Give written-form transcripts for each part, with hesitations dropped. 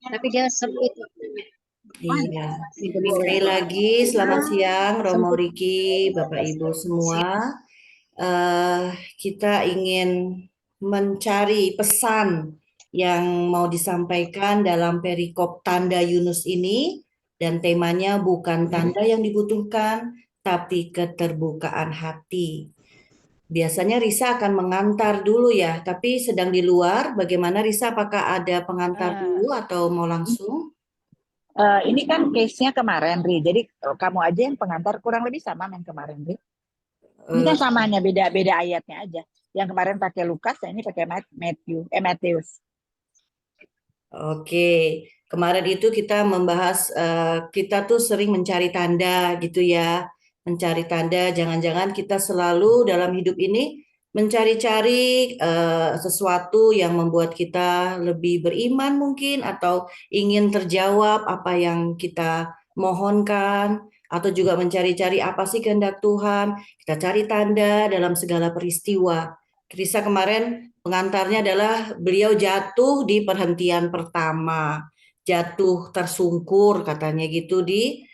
Tapi dia sempit. Iya. Sekali lagi, selamat siang Romo Sempit. Riki, Bapak Ibu semua. Eh, kita ingin mencari pesan yang mau disampaikan dalam perikop tanda Yunus ini, dan temanya bukan tanda yang dibutuhkan, tapi keterbukaan hati. Biasanya Risa akan mengantar dulu ya, tapi sedang di luar. Bagaimana Risa? Apakah ada pengantar Ah, dulu atau mau langsung? ini kan case-nya kemarin, Ri. Jadi kamu aja yang pengantar kurang lebih sama yang kemarin, Ri. Ini Eh, kan samanya beda-beda ayatnya aja. Yang kemarin pakai Lukas, yang ini pakai Matius. Oke, kemarin itu kita membahas kita tuh sering mencari tanda gitu ya, mencari tanda. Jangan-jangan kita selalu dalam hidup ini mencari-cari sesuatu yang membuat kita lebih beriman mungkin, atau ingin terjawab apa yang kita mohonkan, atau juga mencari-cari apa sih kehendak Tuhan. Kita cari tanda dalam segala peristiwa. Krista kemarin pengantarnya adalah beliau jatuh di perhentian pertama, jatuh tersungkur katanya gitu di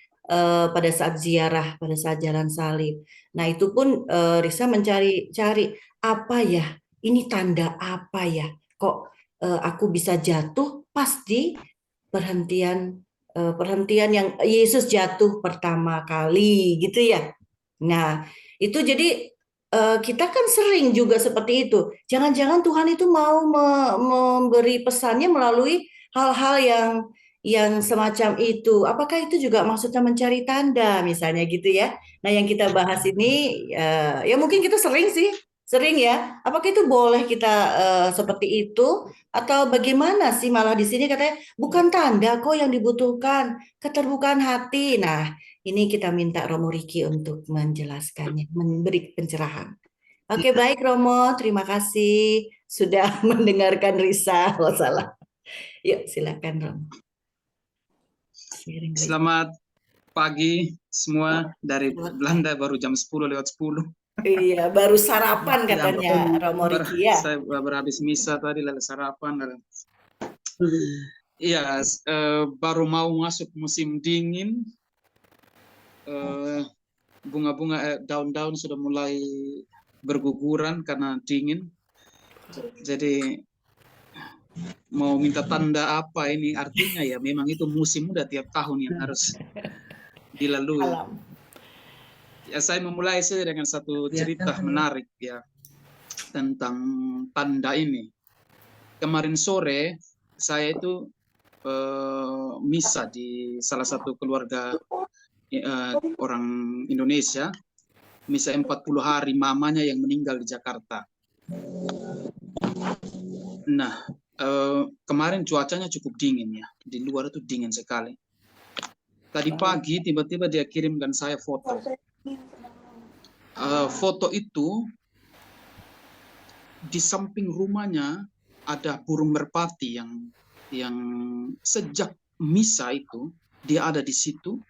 pada saat ziarah, pada saat jalan salib. Nah itu pun Risa mencari-cari apa ya, ini tanda apa ya, kok aku bisa jatuh pas di perhentian perhentian yang Yesus jatuh pertama kali gitu ya. Nah itu jadi kita kan sering juga seperti itu. Jangan-jangan Tuhan itu mau memberi pesannya melalui hal-hal yang semacam itu. Apakah itu juga maksudnya mencari tanda misalnya gitu ya? Nah, yang kita bahas ini ya mungkin kita sering sih, sering ya. Apakah itu boleh kita seperti itu, atau bagaimana sih? Malah di sini katanya bukan tanda kok yang dibutuhkan, keterbukaan hati. Nah, ini kita minta Romo Riki untuk menjelaskannya, memberi pencerahan. Oke, baik Romo, terima kasih sudah mendengarkan Risa. Oh, salah. Yuk, silakan Romo. Sharing Risa. Selamat pagi semua dari Belanda, baru jam 10:10. Iya, baru sarapan Ya, katanya Romo Riki ya. saya baru habis misa tadi, lalu sarapan. Iya, baru mau masuk musim dingin. Bunga-bunga, daun-daun sudah mulai berguguran karena dingin. Jadi mau minta tanda apa ini? Artinya ya memang itu musim udah tiap tahun yang harus dilalui. Alam. Ya, saya memulai saja dengan satu cerita menarik ya tentang tanda ini. Kemarin sore saya itu misa di salah satu keluarga orang Indonesia, misa 40 hari mamanya yang meninggal di Jakarta. Nah, kemarin cuacanya cukup dingin ya, di luar itu dingin sekali. Tadi pagi tiba-tiba dia kirimkan saya foto. Foto itu di samping rumahnya ada burung merpati yang sejak misa itu dia ada di situ.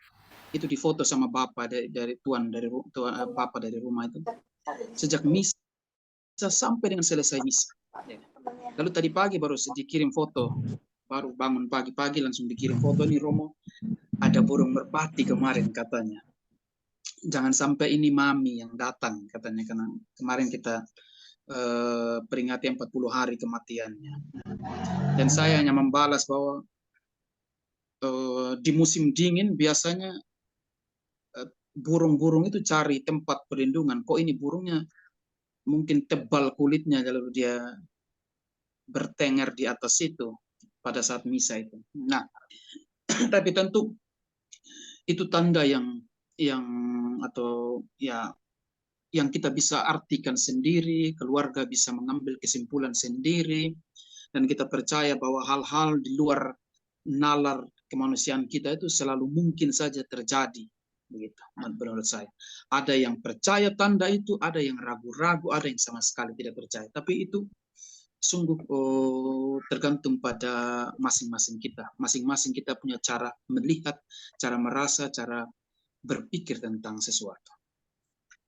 Itu difoto sama bapak dari tuan bapak dari rumah itu sejak misa sampai dengan selesai misa. Lalu tadi pagi baru dikirim foto, baru bangun pagi-pagi langsung dikirim foto, nih Romo, ada burung merpati kemarin katanya. Jangan sampai ini mami yang datang katanya, karena kemarin kita peringati 40 hari kematiannya. Dan saya hanya membalas bahwa di musim dingin biasanya burung-burung itu cari tempat perlindungan. Kok ini burungnya mungkin tebal kulitnya kalau dia bertengger di atas itu pada saat misa itu. Nah, tapi tentu itu tanda yang atau ya yang kita bisa artikan sendiri, keluarga bisa mengambil kesimpulan sendiri, dan kita percaya bahwa hal-hal di luar nalar kemanusiaan kita itu selalu mungkin saja terjadi. Begitu, menurut saya. Ada yang percaya tanda itu, ada yang ragu-ragu, ada yang sama sekali tidak percaya. Tapi itu sungguh tergantung pada masing-masing kita. Masing-masing kita punya cara melihat, cara merasa, cara berpikir tentang sesuatu.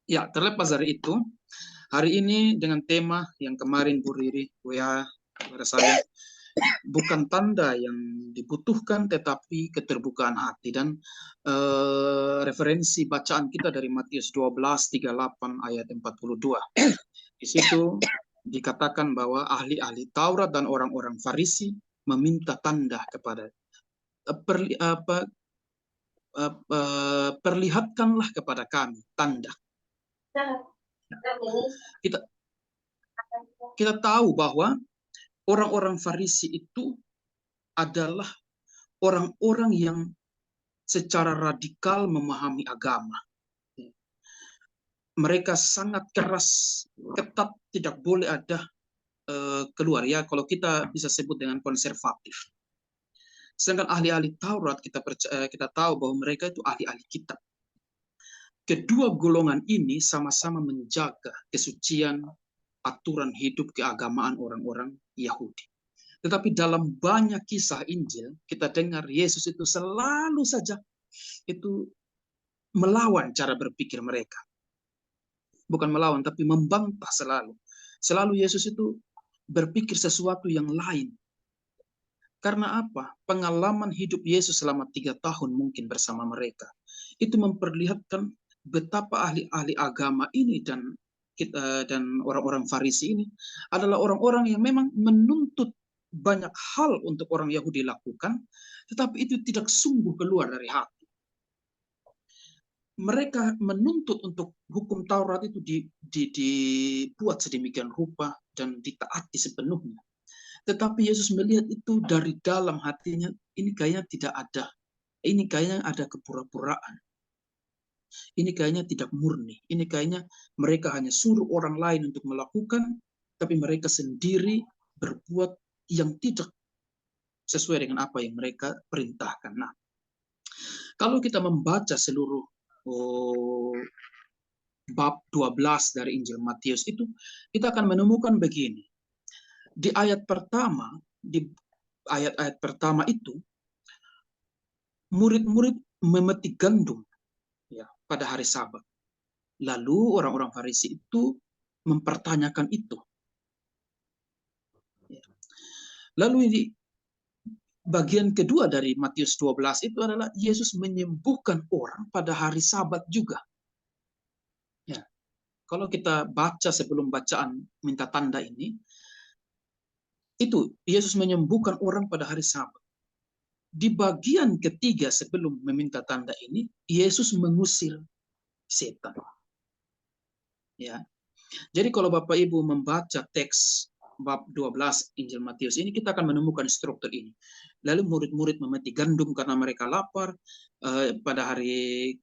Ya, terlepas dari itu, hari ini dengan tema yang kemarin Bu Riri WA kepada saya, bukan tanda yang dibutuhkan, tetapi keterbukaan hati. Dan referensi bacaan kita dari Matius 12:38 ayat 42. Di situ dikatakan bahwa ahli-ahli Taurat dan orang-orang Farisi meminta tanda kepada perlihatkanlah kepada kami tanda. Kita tahu bahwa orang-orang Farisi itu adalah orang-orang yang secara radikal memahami agama. Mereka sangat keras, ketat, tidak boleh ada keluar, ya, kalau kita bisa sebut dengan konservatif. Sedangkan ahli-ahli Taurat kita tahu bahwa mereka itu ahli-ahli kitab. Kedua golongan ini sama-sama menjaga kesucian aturan hidup keagamaan orang-orang Yahudi. Tetapi dalam banyak kisah Injil kita dengar Yesus itu selalu saja itu melawan cara berpikir mereka. Bukan melawan, tapi membantah selalu. Selalu Yesus itu berpikir sesuatu yang lain. Karena apa? Pengalaman hidup Yesus selama 3 tahun mungkin bersama mereka. Itu memperlihatkan betapa ahli-ahli agama ini dan orang-orang Farisi ini adalah orang-orang yang memang menuntut banyak hal untuk orang Yahudi lakukan, tetapi itu tidak sungguh keluar dari hati. Mereka menuntut untuk hukum Taurat itu dibuat sedemikian rupa dan ditaati sepenuhnya. Tetapi Yesus melihat itu dari dalam hatinya, ini kayaknya tidak ada. Ini kayaknya ada kepura-puraan. Ini kayaknya tidak murni. Ini kayaknya mereka hanya suruh orang lain untuk melakukan, tapi mereka sendiri berbuat yang tidak sesuai dengan apa yang mereka perintahkan. Nah, kalau kita membaca seluruh bab 12 dari Injil Matius itu, kita akan menemukan begini. Di ayat pertama, di ayat-ayat pertama itu, murid-murid memetik gandum ya pada hari Sabat. Lalu orang-orang Farisi itu mempertanyakan itu. Lalu di bagian kedua dari Matius 12 itu adalah Yesus menyembuhkan orang pada hari Sabat juga. Ya. Kalau kita baca sebelum bacaan minta tanda ini, itu Yesus menyembuhkan orang pada hari Sabat. Di bagian ketiga sebelum meminta tanda ini, Yesus mengusir setan. Ya. Jadi kalau Bapak Ibu membaca teks bab 12 Injil Matius ini, kita akan menemukan struktur ini. Lalu murid-murid memetik gandum karena mereka lapar pada hari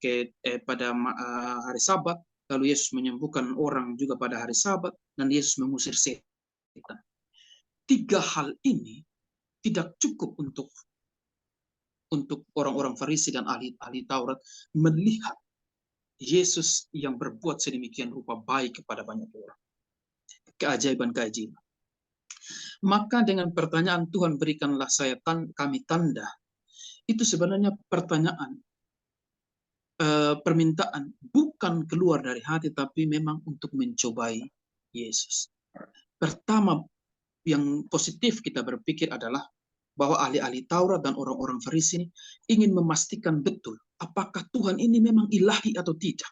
Sabat. Lalu Yesus menyembuhkan orang juga pada hari Sabat, dan Yesus mengusir setan. 3 hal ini tidak cukup untuk orang-orang Farisi dan ahli Taurat melihat Yesus yang berbuat sedemikian rupa baik kepada banyak orang. Keajaiban-keajaiban. Maka dengan pertanyaan Tuhan berikanlah kami tanda, itu sebenarnya pertanyaan, permintaan bukan keluar dari hati, tapi memang untuk mencobai Yesus. Pertama yang positif kita berpikir adalah bahwa ahli-ahli Taurat dan orang-orang Farisi ini ingin memastikan betul apakah Tuhan ini memang ilahi atau tidak.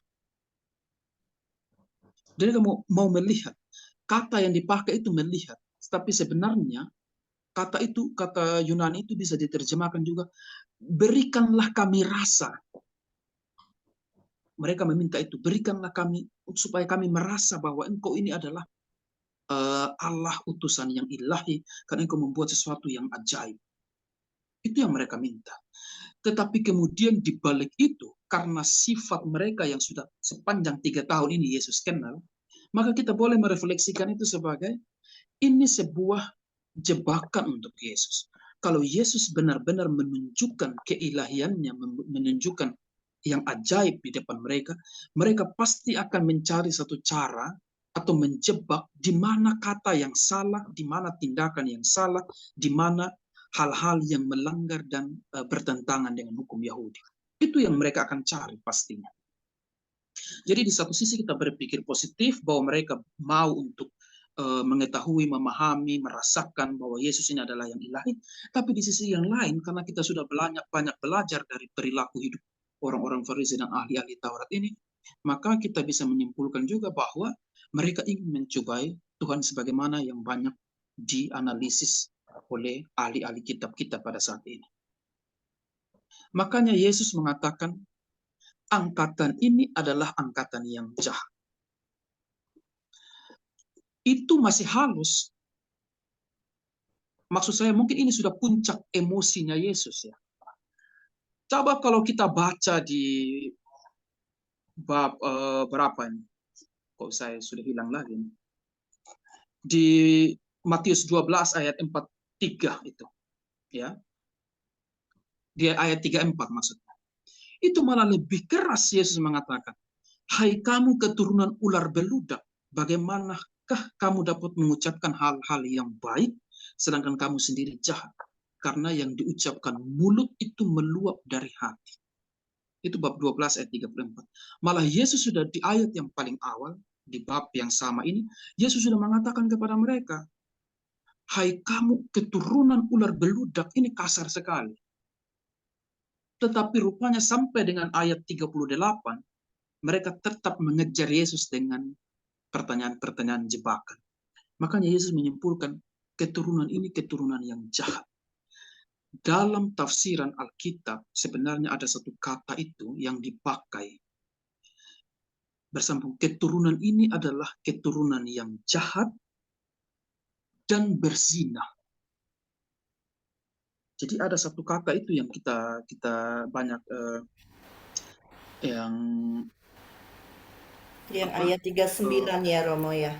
Jadi kamu mau melihat, kata yang dipakai itu melihat, tapi sebenarnya kata Yunani itu bisa diterjemahkan juga, berikanlah kami rasa. Mereka meminta itu, berikanlah kami supaya kami merasa bahwa engkau ini adalah Allah utusan yang ilahi, karena engkau membuat sesuatu yang ajaib. Itu yang mereka minta. Tetapi kemudian di balik itu, karena sifat mereka yang sudah sepanjang 3 tahun ini Yesus kenal, maka kita boleh merefleksikan itu sebagai ini sebuah jebakan untuk Yesus. Kalau Yesus benar-benar menunjukkan keilahiannya, menunjukkan yang ajaib di depan mereka, mereka pasti akan mencari satu cara atau menjebak di mana kata yang salah, di mana tindakan yang salah, di mana hal-hal yang melanggar dan bertentangan dengan hukum Yahudi. Itu yang mereka akan cari pastinya. Jadi di satu sisi kita berpikir positif bahwa mereka mau untuk mengetahui, memahami, merasakan bahwa Yesus ini adalah yang ilahi. Tapi di sisi yang lain, karena kita sudah banyak belajar dari perilaku hidup orang-orang Farisi dan ahli-ahli Taurat ini, maka kita bisa menyimpulkan juga bahwa mereka ingin mencobai Tuhan sebagaimana yang banyak dianalisis oleh ahli-ahli kitab kita pada saat ini. Makanya Yesus mengatakan, angkatan ini adalah angkatan yang jahat. Itu masih halus. Maksud saya mungkin ini sudah puncak emosinya Yesus ya. Coba kalau kita baca di bab berapa ini? Kok saya sudah hilang lagi nih. Di Matius 12 ayat 43 itu. Ya. Di ayat 34 maksudnya. Itu malah lebih keras Yesus mengatakan, "Hai kamu keturunan ular beludak, bagaimanakah kamu dapat mengucapkan hal-hal yang baik sedangkan kamu sendiri jahat? Karena yang diucapkan mulut itu meluap dari hati." Itu bab 12 ayat 34. Malah Yesus sudah di ayat yang paling awal, di bab yang sama ini, Yesus sudah mengatakan kepada mereka, "Hai kamu keturunan ular beludak," ini kasar sekali. Tetapi rupanya sampai dengan ayat 38, mereka tetap mengejar Yesus dengan pertanyaan-pertanyaan jebakan. Makanya Yesus menyimpulkan, keturunan ini keturunan yang jahat. Dalam tafsiran Alkitab, sebenarnya ada satu kata itu yang dipakai bersambung. Keturunan ini adalah keturunan yang jahat dan berzina. Jadi ada satu kata itu yang kita banyak yang ayat 39 ya Romo ya.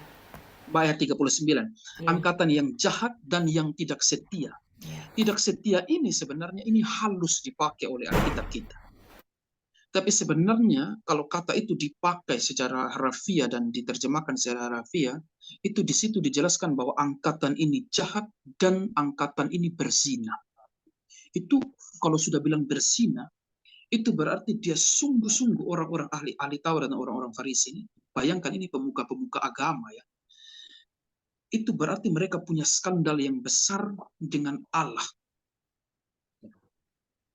ayat 39. Ya. Angkatan yang jahat dan yang tidak setia. Ya. Tidak setia ini sebenarnya ini halus dipakai oleh Alkitab kita. Tapi sebenarnya kalau kata itu dipakai secara harfiah dan diterjemahkan secara harfiah, itu di situ dijelaskan bahwa angkatan ini jahat dan angkatan ini berzina. Itu kalau sudah bilang berzina, itu berarti dia sungguh-sungguh orang-orang ahli Taurat dan orang-orang Farisi ini. Bayangkan ini pemuka-pemuka agama ya. Itu berarti mereka punya skandal yang besar dengan Allah.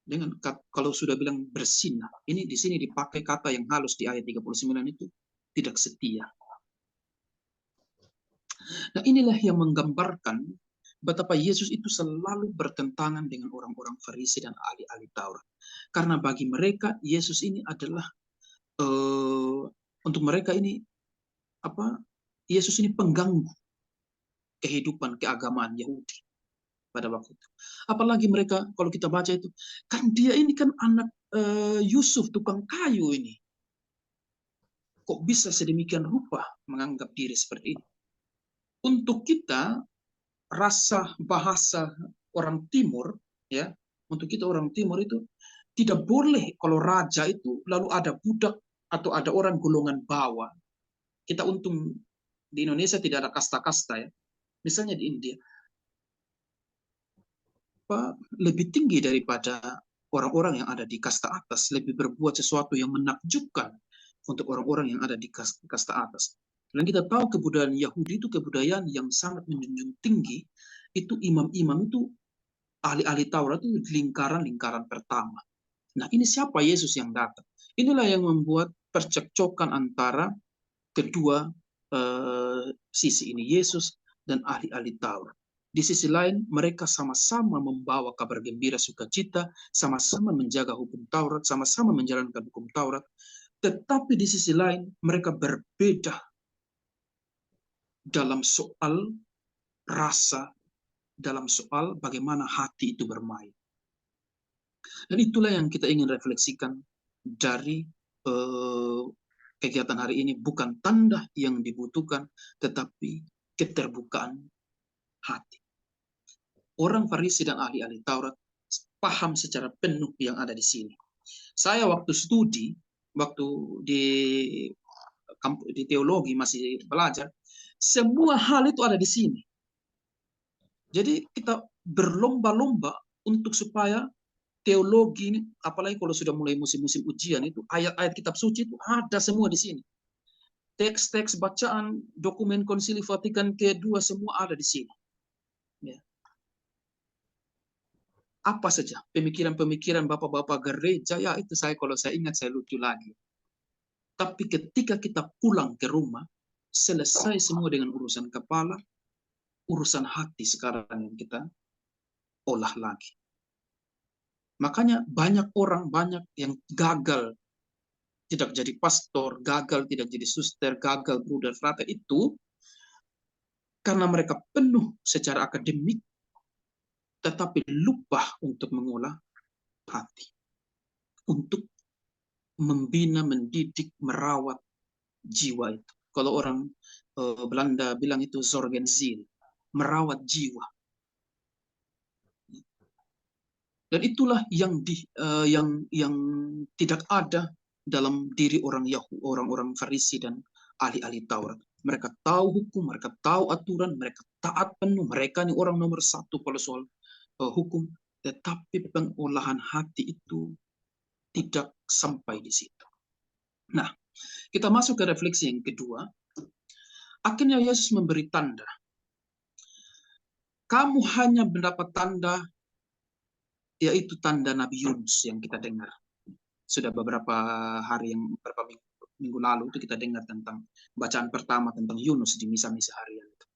Dengan kalau sudah bilang berzina, ini di sini dipakai kata yang halus di ayat 39 itu tidak setia. Nah, inilah yang menggambarkan betapa Yesus itu selalu bertentangan dengan orang-orang Farisi dan ahli-ahli Taurat. Karena bagi mereka Yesus ini adalah untuk mereka ini Yesus ini pengganggu kehidupan keagamaan Yahudi pada waktu itu. Apalagi mereka kalau kita baca itu, kan dia ini kan anak Yusuf tukang kayu ini. Kok bisa sedemikian rupa menganggap diri seperti ini? Untuk kita rasa bahasa orang timur ya, untuk kita orang timur itu tidak boleh kalau raja itu lalu ada budak atau ada orang golongan bawah. Kita untung di Indonesia tidak ada kasta-kasta ya. Misalnya di India lebih tinggi daripada orang-orang yang ada di kasta atas, lebih berbuat sesuatu yang menakjubkan untuk orang-orang yang ada di kasta atas. Dan kita tahu kebudayaan Yahudi itu kebudayaan yang sangat menjunjung tinggi, itu imam-imam itu ahli-ahli Taurat itu lingkaran-lingkaran pertama. Nah, ini siapa Yesus yang datang? Inilah yang membuat percekcokan antara kedua sisi ini, Yesus dan ahli-ahli Taurat. Di sisi lain, mereka sama-sama membawa kabar gembira sukacita, sama-sama menjaga hukum Taurat, sama-sama menjalankan hukum Taurat. Tetapi di sisi lain, mereka berbeda dalam soal rasa, dalam soal bagaimana hati itu bermain. Dan itulah yang kita ingin refleksikan dari kegiatan hari ini. Bukan tanda yang dibutuhkan, tetapi keterbukaan hati. Orang Farisi dan ahli-ahli Taurat paham secara penuh yang ada di sini. Saya waktu studi, waktu di teologi masih belajar, semua hal itu ada di sini. Jadi kita berlomba-lomba untuk supaya teologi ini, apalagi kalau sudah mulai musim-musim ujian itu, ayat-ayat kitab suci itu ada semua di sini. teks-teks bacaan, dokumen Konsili Vatikan kedua semua ada di sini. Ya. Apa saja pemikiran-pemikiran bapak-bapak gereja, ya itu kalau saya ingat saya lucu lagi. Tapi ketika kita pulang ke rumah, selesai semua dengan urusan kepala, urusan hati sekarang yang kita olah lagi. Makanya banyak yang gagal tidak jadi pastor, gagal tidak jadi suster, gagal bruder frater itu karena mereka penuh secara akademik, tetapi lupa untuk mengolah hati. Untuk membina, mendidik, merawat jiwa itu. Kalau orang Belanda bilang itu zorgenziel, merawat jiwa. Dan itulah yang tidak ada dalam diri orang-orang Farisi dan ahli-ahli Taurat. Mereka tahu hukum, mereka tahu aturan, mereka taat penuh. Mereka ini orang nomor satu kalau soal hukum. Tetapi pengolahan hati itu tidak sampai di situ. Nah, kita masuk ke refleksi yang kedua. Akhirnya Yesus memberi tanda. Kamu hanya mendapat tanda, yaitu tanda Nabi Yunus yang kita dengar. Sudah beberapa minggu lalu itu kita dengar tentang bacaan pertama tentang Yunus di misa-misa harian itu.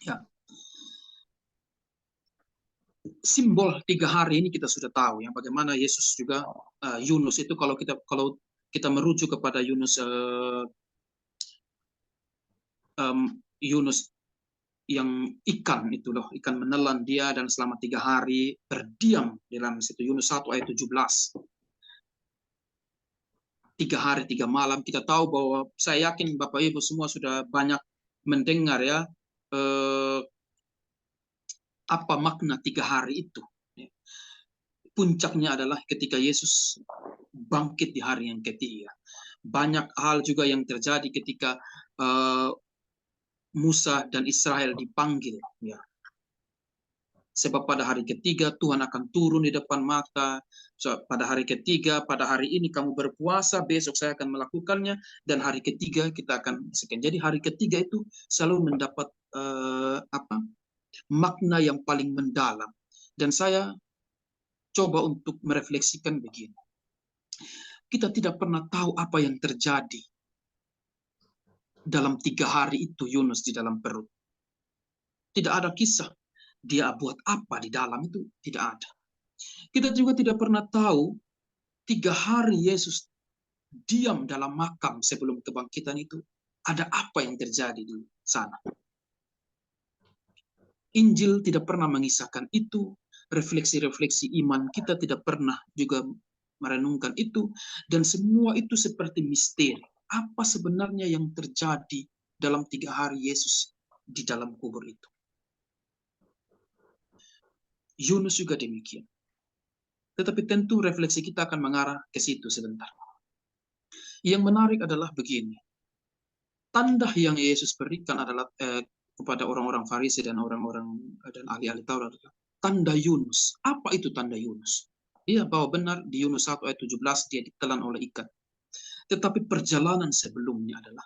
Ya. Simbol 3 hari ini kita sudah tahu ya, bagaimana Yesus juga Yunus itu kalau kita merujuk kepada Yunus Yunus yang ikan itu loh, ikan menelan dia dan selama 3 hari berdiam di dalam situ. Yunus 1 ayat 17. 3 hari 3 malam. Kita tahu bahwa saya yakin Bapak Ibu semua sudah banyak mendengar ya apa makna 3 hari itu. Puncaknya adalah ketika Yesus bangkit di hari yang ketiga. Banyak hal juga yang terjadi ketika Musa dan Israel dipanggil. Ya. Sebab pada hari ketiga Tuhan akan turun di depan mata. Pada hari ketiga, pada hari ini kamu berpuasa, besok saya akan melakukannya, dan hari ketiga kita akan sekian. Jadi hari ketiga itu selalu mendapat makna yang paling mendalam. Dan saya coba untuk merefleksikan begini. Kita tidak pernah tahu apa yang terjadi dalam 3 hari itu Yunus di dalam perut. Tidak ada kisah dia buat apa di dalam itu, tidak ada. Kita juga tidak pernah tahu 3 hari Yesus diam dalam makam sebelum kebangkitan itu, ada apa yang terjadi di sana. Injil tidak pernah mengisahkan itu, refleksi-refleksi iman kita tidak pernah juga merenungkan itu, dan semua itu seperti misteri. Apa sebenarnya yang terjadi dalam 3 hari Yesus di dalam kubur itu? Yunus juga demikian. Tetapi tentu refleksi kita akan mengarah ke situ sebentar. Yang menarik adalah begini. Tanda yang Yesus berikan adalah kepada orang-orang Farisi dan orang-orang dan ahli-ahli Taurat. Tanda Yunus. Apa itu tanda Yunus? Dia bahwa benar di Yunus 1 ayat 17 dia ditelan oleh ikan. Tetapi perjalanan sebelumnya adalah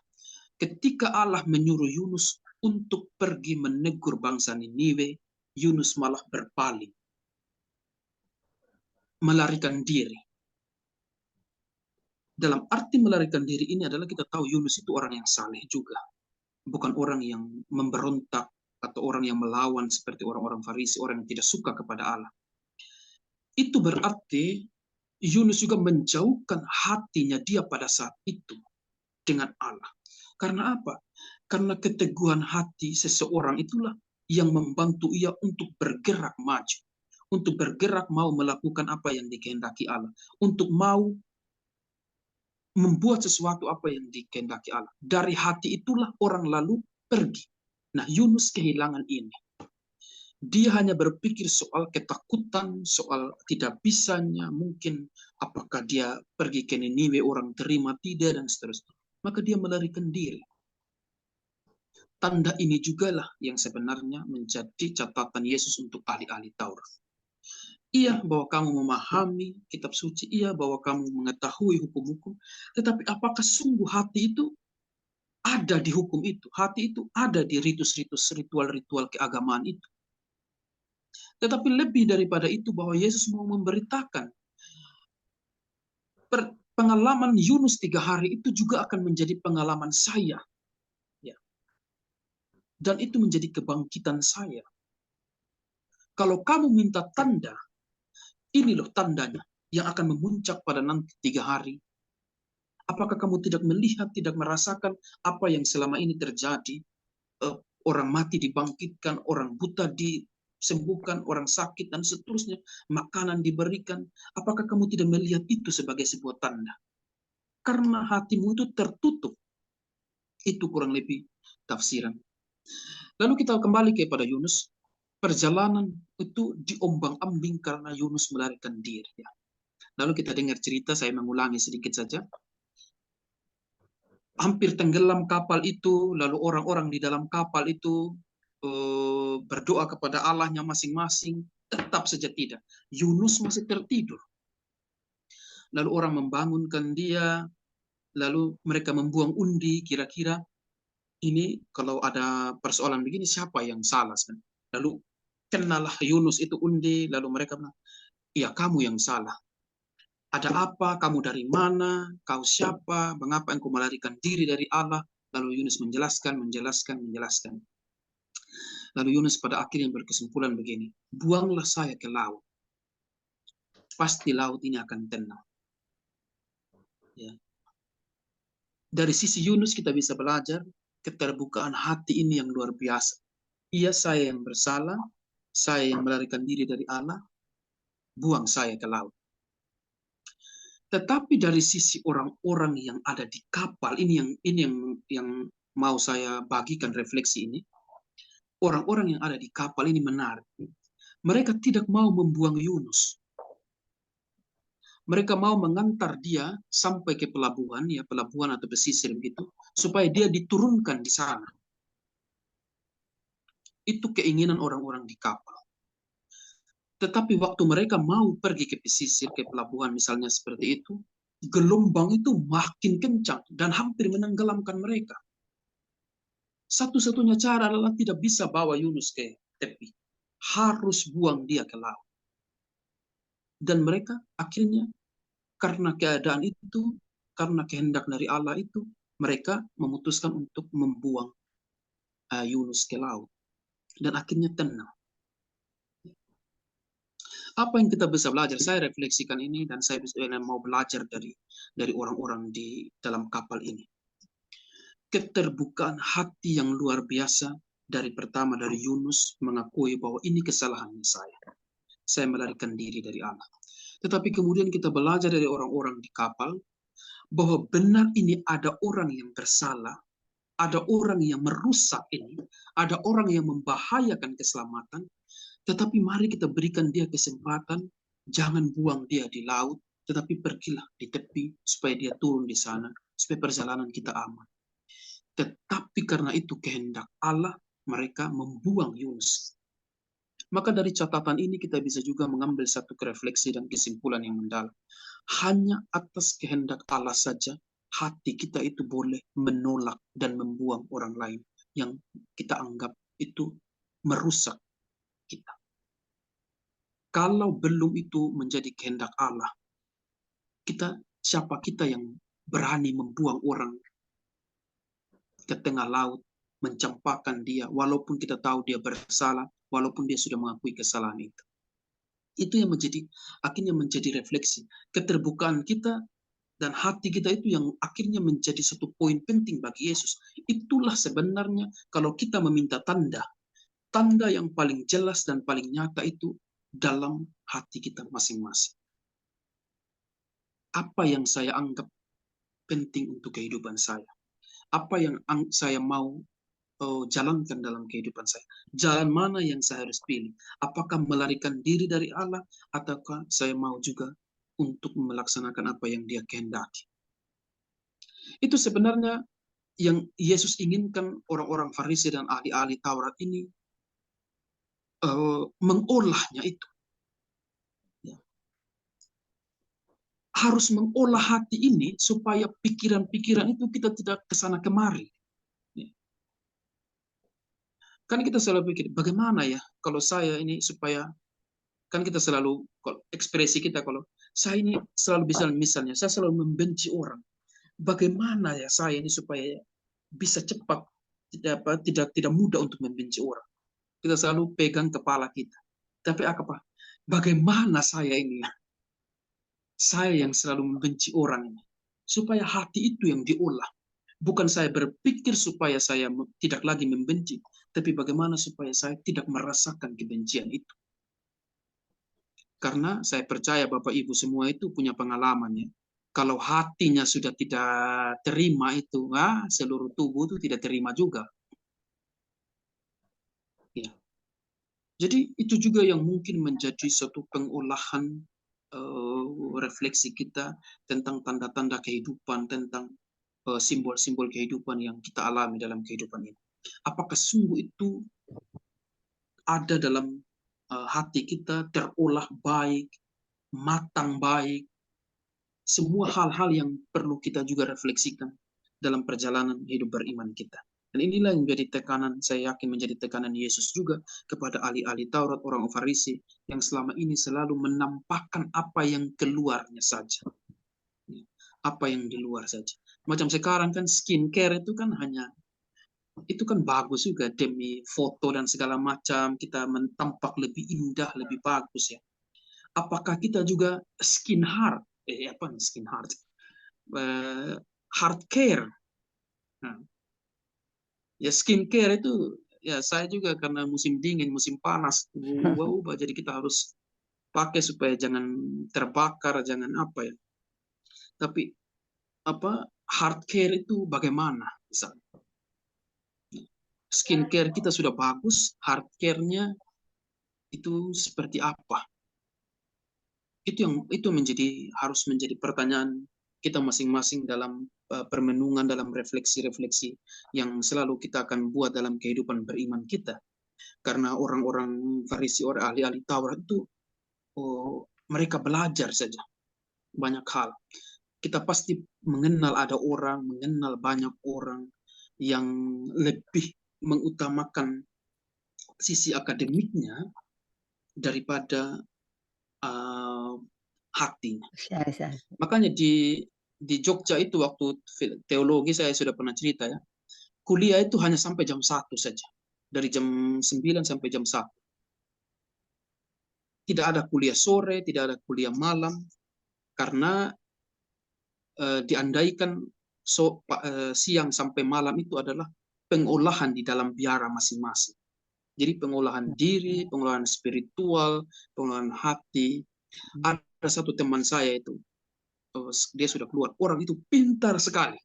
ketika Allah menyuruh Yunus untuk pergi menegur bangsa Niniwe, Yunus malah berpaling, melarikan diri. Dalam arti melarikan diri ini adalah kita tahu Yunus itu orang yang saleh juga. Bukan orang yang memberontak atau orang yang melawan seperti orang-orang Farisi, orang yang tidak suka kepada Allah. Itu berarti Yunus juga menjauhkan hatinya dia pada saat itu dengan Allah. Karena apa? Karena keteguhan hati seseorang itulah yang membantu ia untuk bergerak maju. Untuk bergerak mau melakukan apa yang dikehendaki Allah. Untuk mau membuat sesuatu apa yang dikehendaki Allah. Dari hati itulah orang lalu pergi. Nah, Yunus kehilangan ini. Dia hanya berpikir soal ketakutan, soal tidak bisanya, mungkin apakah dia pergi ke Niniwe orang terima tidak, dan seterusnya. Maka dia melarikan diri. Tanda ini jugalah yang sebenarnya menjadi catatan Yesus untuk ahli-ahli Taurat. Iya bahwa kamu memahami kitab suci, iya bahwa kamu mengetahui hukum-hukum, tetapi apakah sungguh hati itu ada di hukum itu, hati itu ada di ritus-ritus, ritual-ritual keagamaan itu. Tetapi lebih daripada itu, bahwa Yesus mau memberitakan pengalaman Yunus 3 hari itu juga akan menjadi pengalaman saya. Ya. Dan itu menjadi kebangkitan saya. Kalau kamu minta tanda, ini loh tandanya yang akan memuncak pada nanti 3 hari. Apakah kamu tidak melihat, tidak merasakan apa yang selama ini terjadi? Orang mati dibangkitkan, orang buta disembuhkan, orang sakit, dan seterusnya. Makanan diberikan. Apakah kamu tidak melihat itu sebagai sebuah tanda? Karena hatimu itu tertutup. Itu kurang lebih tafsiran. Lalu kita kembali kepada Yunus. Perjalanan itu diombang-ambing karena Yunus melarikan diri. Lalu kita dengar cerita, saya mengulangi sedikit saja. Hampir tenggelam kapal itu, lalu orang-orang di dalam kapal itu berdoa kepada Allahnya masing-masing. Tetap saja tidak. Yunus masih tertidur. Lalu orang membangunkan dia, lalu mereka membuang undi, kira-kira ini kalau ada persoalan begini siapa yang salah? Lalu kenalah Yunus itu undi, lalu mereka bilang, iya kamu yang salah. Ada apa? Kamu dari mana? Kau siapa? Mengapa engkau melarikan diri dari Allah? Lalu Yunus menjelaskan. Lalu Yunus pada akhirnya berkesimpulan begini, buanglah saya ke laut. Pasti laut ini akan tenang. Ya. Dari sisi Yunus kita bisa belajar keterbukaan hati ini yang luar biasa. Iya, saya yang bersalah, saya yang melarikan diri dari Allah, buang saya ke laut. Tetapi dari sisi orang-orang yang ada di kapal, ini yang mau saya bagikan refleksi ini. Orang-orang yang ada di kapal ini menarik. Mereka tidak mau membuang Yunus. Mereka mau mengantar dia sampai ke pelabuhan, ya pelabuhan atau pesisir begitu, supaya dia diturunkan di sana. Itu keinginan orang-orang di kapal. Tetapi waktu mereka mau pergi ke pesisir, ke pelabuhan misalnya seperti itu, gelombang itu makin kencang dan hampir menenggelamkan mereka. Satu-satunya cara adalah tidak bisa bawa Yunus ke tepi. Harus buang dia ke laut. Dan mereka akhirnya karena keadaan itu, karena kehendak dari Allah itu, mereka memutuskan untuk membuang Yunus ke laut. Dan akhirnya tenang. Apa yang kita bisa belajar? Saya refleksikan ini dan saya mau belajar dari orang-orang di dalam kapal ini. Keterbukaan hati yang luar biasa dari pertama dari Yunus mengakui bahwa ini kesalahan saya. Saya melarikan diri dari Allah. Tetapi kemudian kita belajar dari orang-orang di kapal bahwa benar ini ada orang yang bersalah, ada orang yang merusak ini, ada orang yang membahayakan keselamatan. Tetapi mari kita berikan dia kesempatan, jangan buang dia di laut, tetapi pergilah di tepi supaya dia turun di sana, supaya perjalanan kita aman. Tetapi karena itu kehendak Allah, mereka membuang Yunus. Maka dari catatan ini kita bisa juga mengambil satu refleksi dan kesimpulan yang mendalam. Hanya atas kehendak Allah saja, hati kita itu boleh menolak dan membuang orang lain yang kita anggap itu merusak kita. Kalau belum itu menjadi kehendak Allah, siapa kita yang berani membuang orang ke tengah laut, mencampakkan dia, walaupun kita tahu dia bersalah, walaupun dia sudah mengakui kesalahan itu. Itu yang akhirnya menjadi refleksi. Keterbukaan kita dan hati kita itu yang akhirnya menjadi satu poin penting bagi Yesus. Itulah sebenarnya kalau kita meminta tanda yang paling jelas dan paling nyata itu dalam hati kita masing-masing. Apa yang saya anggap penting untuk kehidupan saya? Apa yang saya mau jalankan dalam kehidupan saya? Jalan mana yang saya harus pilih? Apakah melarikan diri dari Allah, ataukah saya mau juga untuk melaksanakan apa yang Dia kehendaki? Itu sebenarnya yang Yesus inginkan orang-orang Farisi dan ahli-ahli Taurat ini mengolahnya itu. Harus mengolah hati ini supaya pikiran-pikiran itu kita tidak kesana kemari. Kan kita selalu pikir, bagaimana ya kalau saya ini supaya, kan kita selalu, ekspresi kita kalau saya ini selalu bisa, misalnya saya selalu membenci orang. Bagaimana ya saya ini supaya bisa cepat, tidak mudah untuk membenci orang. Kita selalu pegang kepala kita. Tapi apa? Bagaimana saya ini? Saya yang selalu membenci orang ini. Supaya hati itu yang diolah. Bukan saya berpikir supaya saya tidak lagi membenci, tapi bagaimana supaya saya tidak merasakan kebencian itu. Karena saya percaya Bapak Ibu semua itu punya pengalaman ya. Kalau hatinya sudah tidak terima itu, seluruh tubuh itu tidak terima juga. Ya. Jadi itu juga yang mungkin menjadi suatu pengolahan refleksi kita tentang tanda-tanda kehidupan, tentang simbol-simbol kehidupan yang kita alami dalam kehidupan ini. Apakah sungguh itu ada dalam hati kita, terolah baik, matang baik, semua hal-hal yang perlu kita juga refleksikan dalam perjalanan hidup beriman kita. Dan inilah yang menjadi tekanan, saya yakin menjadi tekanan Yesus juga kepada ahli-ahli Taurat, orang Farisi, yang selama ini selalu menampakkan apa yang keluarnya saja. Apa yang di luar saja. Macam sekarang kan skincare itu kan hanya, itu kan bagus juga demi foto dan segala macam, kita tampak lebih indah, lebih bagus ya. Apakah kita juga skin heart? Apa nih skin heart? Heart care. Nah, ya skincare itu ya saya juga karena musim dingin, musim panas, ubah jadi kita harus pakai supaya jangan terbakar, jangan apa ya. Tapi apa heart care itu bagaimana misalnya? Skincare kita sudah bagus, heart care-nya itu seperti apa? Itu harus menjadi pertanyaan kita masing-masing dalam permenungan, dalam refleksi-refleksi yang selalu kita akan buat dalam kehidupan beriman kita. Karena orang-orang Farisi, orang ahli-ahli Taurat itu, mereka belajar saja banyak hal. Kita pasti mengenal banyak orang yang lebih mengutamakan sisi akademiknya daripada hatinya. Makanya di Jogja itu waktu teologi saya sudah pernah cerita ya, kuliah itu hanya sampai jam 1 saja. Dari jam 9 sampai jam 1. Tidak ada kuliah sore, tidak ada kuliah malam, karena diandaikan siang sampai malam itu adalah pengolahan di dalam biara masing-masing. Jadi pengolahan diri, pengolahan spiritual, pengolahan hati. Ada satu teman saya itu, dia sudah keluar, orang itu pintar sekali,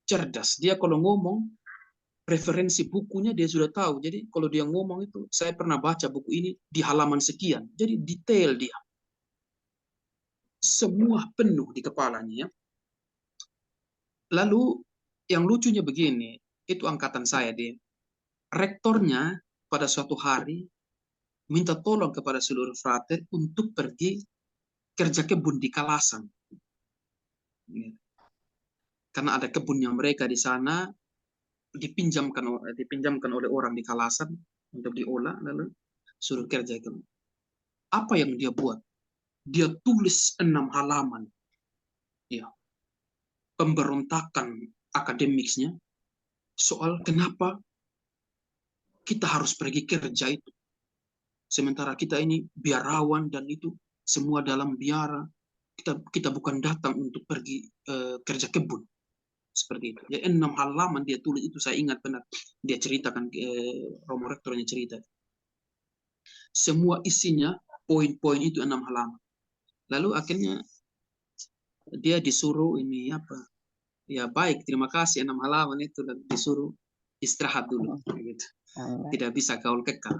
cerdas. Dia kalau ngomong, referensi bukunya dia sudah tahu. Jadi kalau dia ngomong itu, saya pernah baca buku ini di halaman sekian. Jadi detail dia. Semua penuh di kepalanya. Lalu yang lucunya begini, itu angkatan saya dia. Rektornya pada suatu hari minta tolong kepada seluruh frater untuk pergi kerja kebun di Kalasan. Karena ada kebunnya mereka di sana, dipinjamkan oleh orang di Kalasan untuk diolah, lalu suruh kerja itu. Apa yang dia buat? Dia tulis 6 halaman. Ya. Pemberontakan akademiknya soal kenapa kita harus pergi kerja itu. Sementara kita ini biarawan dan itu semua dalam biara. Kita bukan datang untuk pergi kerja kebun. Seperti itu. Ya, 6 halaman dia tulis itu, saya ingat benar. Dia ceritakan, Romo Rektornya cerita. Semua isinya, poin-poin itu 6 halaman. Lalu akhirnya dia disuruh ini apa? Ya baik, terima kasih 6 halaman itu, dan disuruh istirahat dulu. Gitu. Tidak bisa gaul kekal.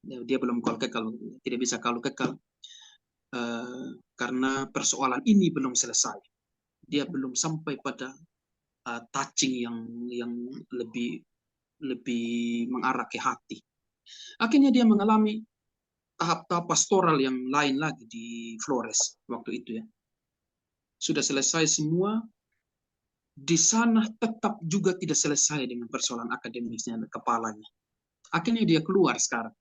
Dia belum gaul kekal, tidak bisa gaul kekal. Karena persoalan ini belum selesai. Dia belum sampai pada touching yang lebih mengarah ke hati. Akhirnya dia mengalami tahap-tahap pastoral yang lain lagi di Flores waktu itu ya. Sudah selesai semua, di sana tetap juga tidak selesai dengan persoalan akademisnya kepalanya. Akhirnya dia keluar sekarang.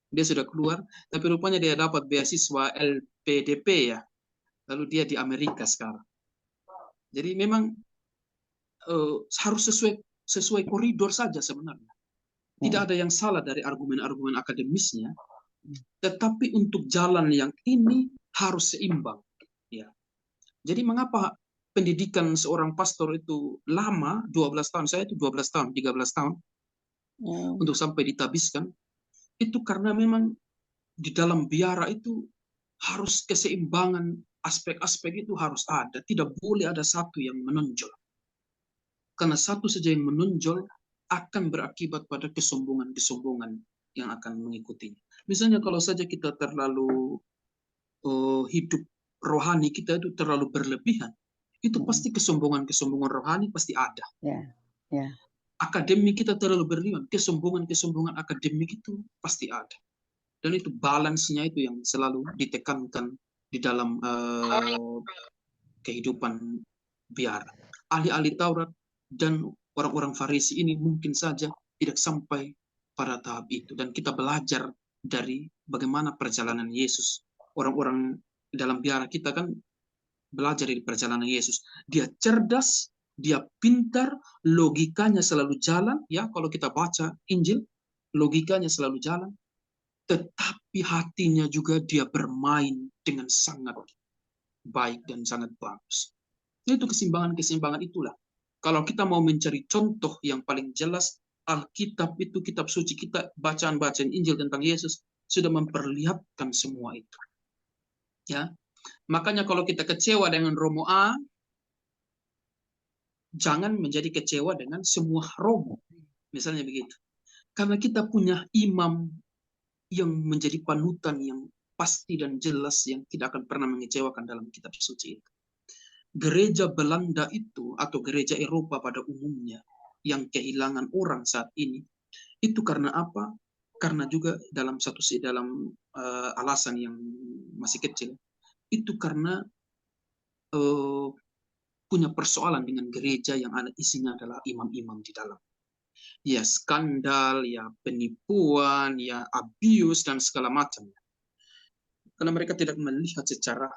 Dia sudah keluar, tapi rupanya dia dapat beasiswa LPDP ya. Lalu dia di Amerika sekarang. Jadi memang harus sesuai koridor saja sebenarnya. Tidak ada yang salah dari argumen-argumen akademisnya, tetapi untuk jalan yang ini harus seimbang. Ya. Jadi mengapa pendidikan seorang pastor itu lama, 12 tahun, saya itu 12 tahun, 13 tahun, untuk sampai ditabiskan, itu karena memang di dalam biara itu harus keseimbangan, aspek-aspek itu harus ada, tidak boleh ada satu yang menonjol. Karena satu saja yang menonjol akan berakibat pada kesombongan-kesombongan yang akan mengikutinya. Misalnya kalau saja kita terlalu hidup rohani kita itu terlalu berlebihan, itu pasti kesombongan-kesombongan rohani pasti ada. Akademik kita terlalu berlebihan, kesombongan-kesombongan akademik itu pasti ada. Dan itu balance-nya itu yang selalu ditekankan di dalam kehidupan biara. Ahli-ahli Taurat dan orang-orang Farisi ini mungkin saja tidak sampai pada tahap itu. Dan kita belajar dari bagaimana perjalanan Yesus. Orang-orang dalam biara kita kan belajar dari perjalanan Yesus. Dia cerdas, dia pintar, logikanya selalu jalan. Ya, kalau kita baca Injil, logikanya selalu jalan. Tetapi hatinya juga dia bermain dengan sangat baik dan sangat bagus. Itu keseimbangan-keseimbangan itulah. Kalau kita mau mencari contoh yang paling jelas, Alkitab itu, kitab suci kita, bacaan-bacaan Injil tentang Yesus sudah memperlihatkan semua itu. Ya, makanya kalau kita kecewa dengan Romo A, jangan menjadi kecewa dengan semua Romo. Misalnya begitu. Karena kita punya imam yang menjadi panutan yang pasti dan jelas yang tidak akan pernah mengecewakan dalam kitab suci itu. Gereja Belanda itu atau gereja Eropa pada umumnya yang kehilangan orang saat ini itu karena apa? Karena juga dalam alasan yang masih kecil itu karena punya persoalan dengan gereja yang ada isinya adalah imam-imam di dalam. Ya skandal, ya penipuan, ya abuse dan segala macam. Karena mereka tidak melihat secara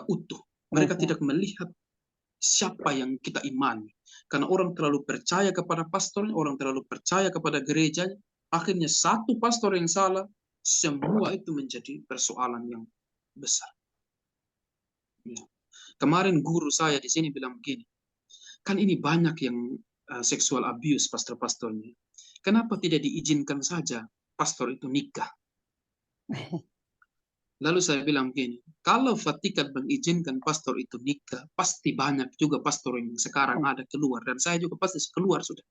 utuh. Mereka tidak melihat siapa yang kita imani. Karena orang terlalu percaya kepada pastornya, orang terlalu percaya kepada gerejanya, akhirnya satu pastor yang salah, semua itu menjadi persoalan yang besar. Ya. Kemarin guru saya di sini bilang begini, kan ini banyak yang seksual abuse pastor-pastornya. Kenapa tidak diizinkan saja pastor itu nikah? Lalu saya bilang begini, kalau Vatikan mengizinkan pastor itu nikah, pasti banyak juga pastor yang sekarang ada keluar. Dan saya juga pasti keluar sudah.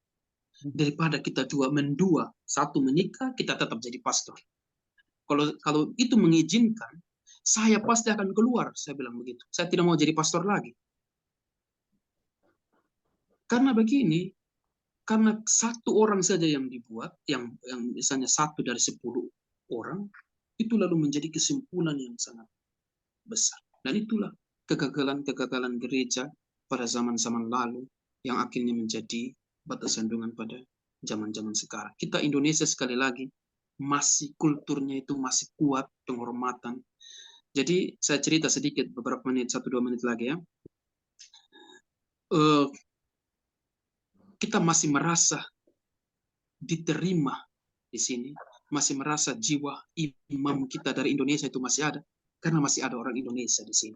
Daripada kita mendua, satu menikah, kita tetap jadi pastor. Kalau itu mengizinkan, saya pasti akan keluar. Saya bilang begitu. Saya tidak mau jadi pastor lagi. Karena begini, karena satu orang saja yang dibuat, yang misalnya 1 dari 10 orang, itu lalu menjadi kesimpulan yang sangat besar. Dan itulah kegagalan-kegagalan gereja pada zaman-zaman lalu yang akhirnya menjadi batu sandungan pada zaman-zaman sekarang. Kita Indonesia sekali lagi masih kulturnya itu masih kuat, penghormatan. Jadi saya cerita sedikit beberapa menit, 1-2 menit lagi ya. Kita masih merasa diterima di sini, masih merasa jiwa imam kita dari Indonesia itu masih ada, karena masih ada orang Indonesia di sini.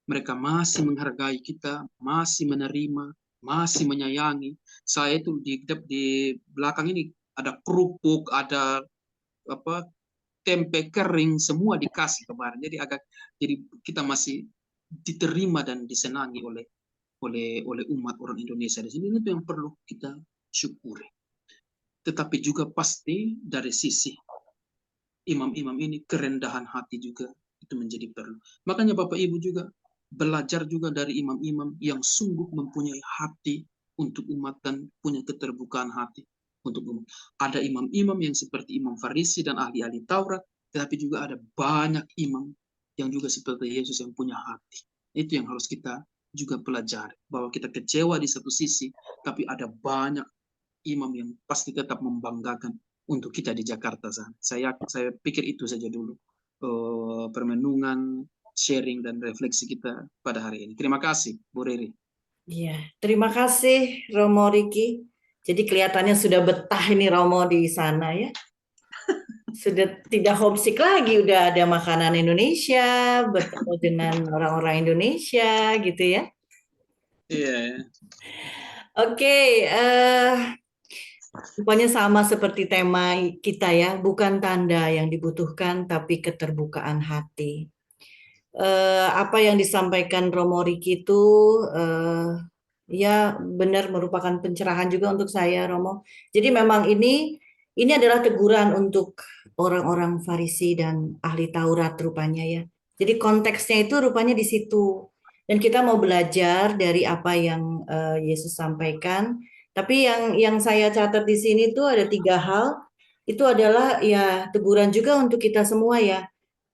Mereka masih menghargai kita, masih menerima, masih menyayangi. Saya itu di belakang ini ada kerupuk, ada tempe kering, semua dikasih kemarin. Jadi kita masih diterima dan disenangi oleh umat orang Indonesia di sini. Itu yang perlu kita syukuri. Tetapi juga pasti dari sisi imam-imam ini kerendahan hati juga itu menjadi perlu. Makanya Bapak Ibu juga belajar juga dari imam-imam yang sungguh mempunyai hati untuk umat dan punya keterbukaan hati untuk umat. Ada imam-imam yang seperti Imam Farisi dan ahli-ahli Taurat, tetapi juga ada banyak imam yang juga seperti Yesus yang punya hati. Itu yang harus kita juga pelajari, bahwa kita kecewa di satu sisi, tapi ada banyak imam yang pasti tetap membanggakan untuk kita di Jakarta sana. Saya pikir itu saja dulu permenungan, sharing dan refleksi kita pada hari ini. Terima kasih, Bu Riri. Iya, terima kasih Romo Riki. Jadi kelihatannya sudah betah ini Romo di sana ya. Sudah tidak homesick lagi, udah ada makanan Indonesia, bertemu dengan orang-orang Indonesia gitu ya. Iya. Oke, rupanya sama seperti tema kita ya, bukan tanda yang dibutuhkan, tapi keterbukaan hati. Apa yang disampaikan Romo Riki itu ya benar merupakan pencerahan juga untuk saya, Romo. Jadi memang ini adalah teguran untuk orang-orang Farisi dan ahli Taurat rupanya ya. Jadi konteksnya itu rupanya di situ. Dan kita mau belajar dari apa yang Yesus sampaikan. Tapi yang saya catat di sini tuh ada 3 hal. Itu adalah ya teguran juga untuk kita semua ya.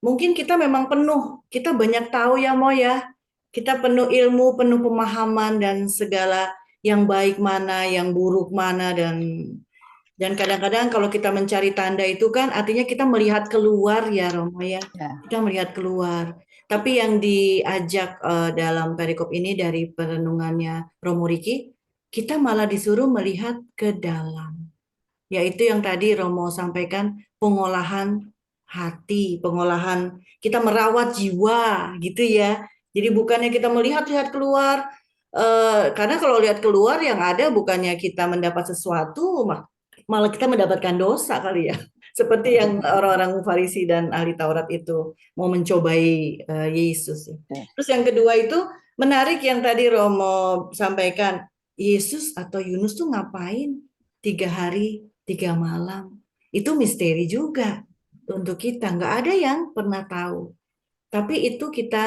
Mungkin kita memang penuh, kita banyak tahu ya Mo ya. Kita penuh ilmu, penuh pemahaman dan segala yang baik mana, yang buruk mana dan kadang-kadang kalau kita mencari tanda itu kan artinya kita melihat keluar ya Romo ya. Ya. Kita melihat keluar. Tapi yang diajak dalam perikop ini dari perenungannya Romo Riki, kita malah disuruh melihat ke dalam. Yaitu yang tadi Romo sampaikan, pengolahan hati, pengolahan kita merawat jiwa gitu ya. Jadi bukannya kita melihat-lihat keluar, karena kalau lihat keluar yang ada bukannya kita mendapat sesuatu, malah kita mendapatkan dosa kali ya. Seperti yang orang-orang Farisi dan ahli Taurat itu mau mencobai Yesus. Terus yang kedua itu menarik yang tadi Romo sampaikan, Yesus atau Yunus tuh ngapain 3 hari 3 malam? Itu misteri juga untuk kita. Nggak ada yang pernah tahu. Tapi itu kita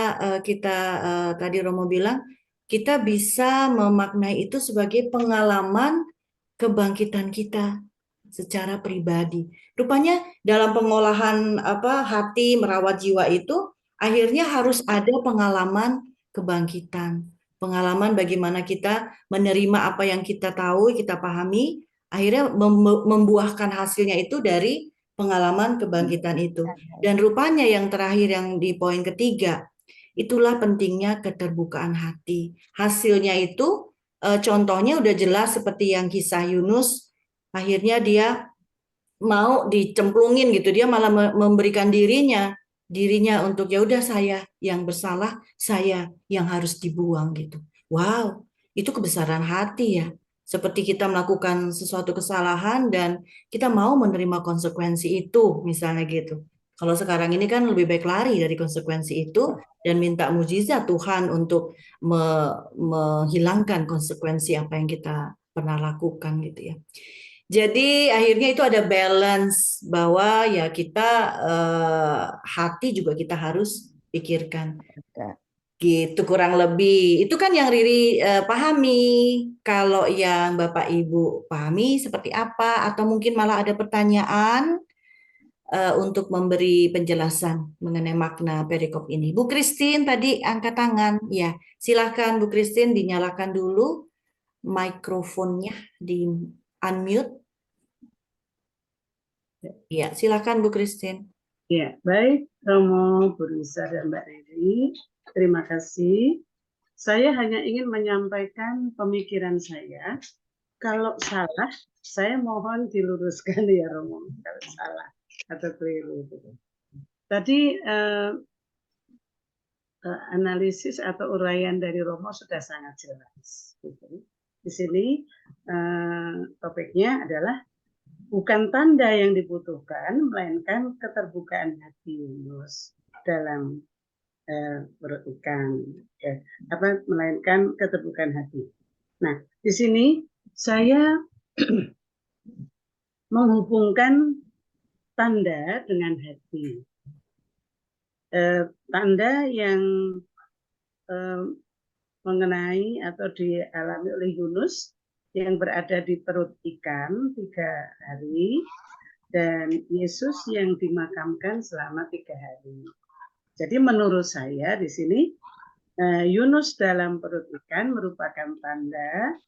tadi Romo bilang kita bisa memaknai itu sebagai pengalaman kebangkitan kita secara pribadi. Rupanya dalam pengolahan hati merawat jiwa itu akhirnya harus ada pengalaman kebangkitan. Pengalaman bagaimana kita menerima apa yang kita tahu, kita pahami, akhirnya membuahkan hasilnya itu dari pengalaman kebangkitan itu. Dan rupanya yang terakhir yang di poin ketiga, itulah pentingnya keterbukaan hati. Hasilnya itu contohnya udah jelas seperti yang kisah Yunus, akhirnya dia mau dicemplungin gitu, dia malah memberikan dirinya untuk ya udah saya yang bersalah, saya yang harus dibuang gitu. Wow, itu kebesaran hati ya. Seperti kita melakukan sesuatu kesalahan dan kita mau menerima konsekuensi itu, misalnya gitu. Kalau sekarang ini kan lebih baik lari dari konsekuensi itu dan minta mujizat Tuhan untuk menghilangkan konsekuensi apa yang kita pernah lakukan gitu ya. Jadi akhirnya itu ada balance bahwa ya kita hati juga kita harus pikirkan. Gitu kurang lebih. Itu kan yang Riri pahami. Kalau yang Bapak Ibu pahami seperti apa atau mungkin malah ada pertanyaan untuk memberi penjelasan mengenai makna perikop ini. Bu Christine tadi angkat tangan. Ya, silakan Bu Christine dinyalakan dulu mikrofonnya, di unmute. Ya, silakan Bu Christine. Ya, baik Romo, Bu Risa dan Mbak Riri, terima kasih. Saya hanya ingin menyampaikan pemikiran saya. Kalau salah, saya mohon diluruskan ya Romo, kalau salah atau keliru. Tadi analisis atau uraian dari Romo sudah sangat jelas. Di sini topiknya adalah bukan tanda yang dibutuhkan, melainkan keterbukaan hati Yunus dalam perut ikan. Melainkan keterbukaan hati. Nah, di sini saya menghubungkan tanda dengan hati. Tanda yang mengenai atau dialami oleh Yunus yang berada di perut ikan 3 hari dan Yesus yang dimakamkan selama 3 hari. Jadi menurut saya di sini Yunus dalam perut ikan merupakan tanda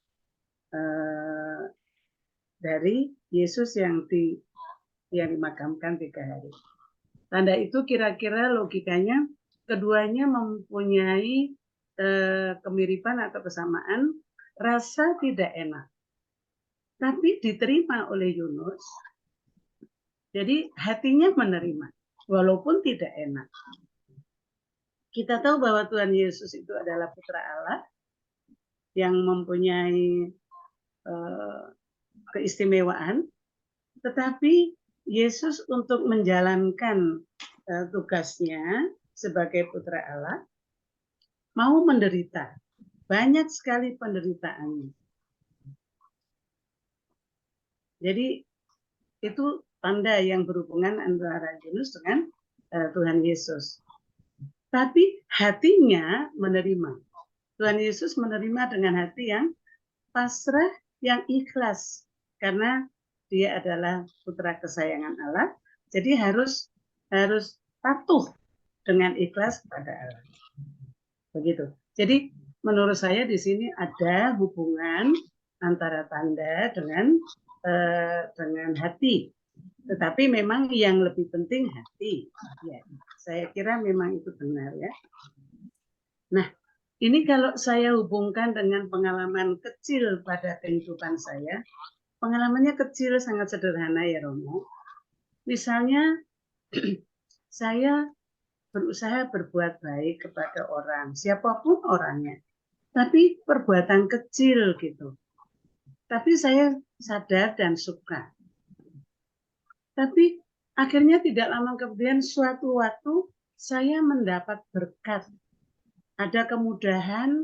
dari Yesus yang dimakamkan 3 hari. Tanda itu kira-kira logikanya keduanya mempunyai kemiripan atau kesamaan, rasa tidak enak. Tapi diterima oleh Yunus, jadi hatinya menerima, walaupun tidak enak. Kita tahu bahwa Tuhan Yesus itu adalah Putra Allah yang mempunyai keistimewaan, tetapi Yesus untuk menjalankan tugasnya sebagai Putra Allah mau menderita. Banyak sekali penderitaannya. Jadi itu tanda yang berhubungan antara Yunus dengan Tuhan Yesus. Tapi hatinya menerima. Tuhan Yesus menerima dengan hati yang pasrah, yang ikhlas. Karena dia adalah putra kesayangan Allah. Jadi harus patuh dengan ikhlas kepada Allah. Begitu. Jadi menurut saya di sini ada hubungan antara tanda dengan hati. Tetapi memang yang lebih penting hati. Ya, saya kira memang itu benar ya. Nah, ini kalau saya hubungkan dengan pengalaman kecil pada kehidupan saya, pengalamannya kecil sangat sederhana ya Romo. Misalnya saya berusaha berbuat baik kepada orang, siapapun orangnya. Tapi perbuatan kecil gitu. Tapi saya sadar dan suka. Tapi akhirnya tidak lama kemudian suatu waktu saya mendapat berkat. Ada kemudahan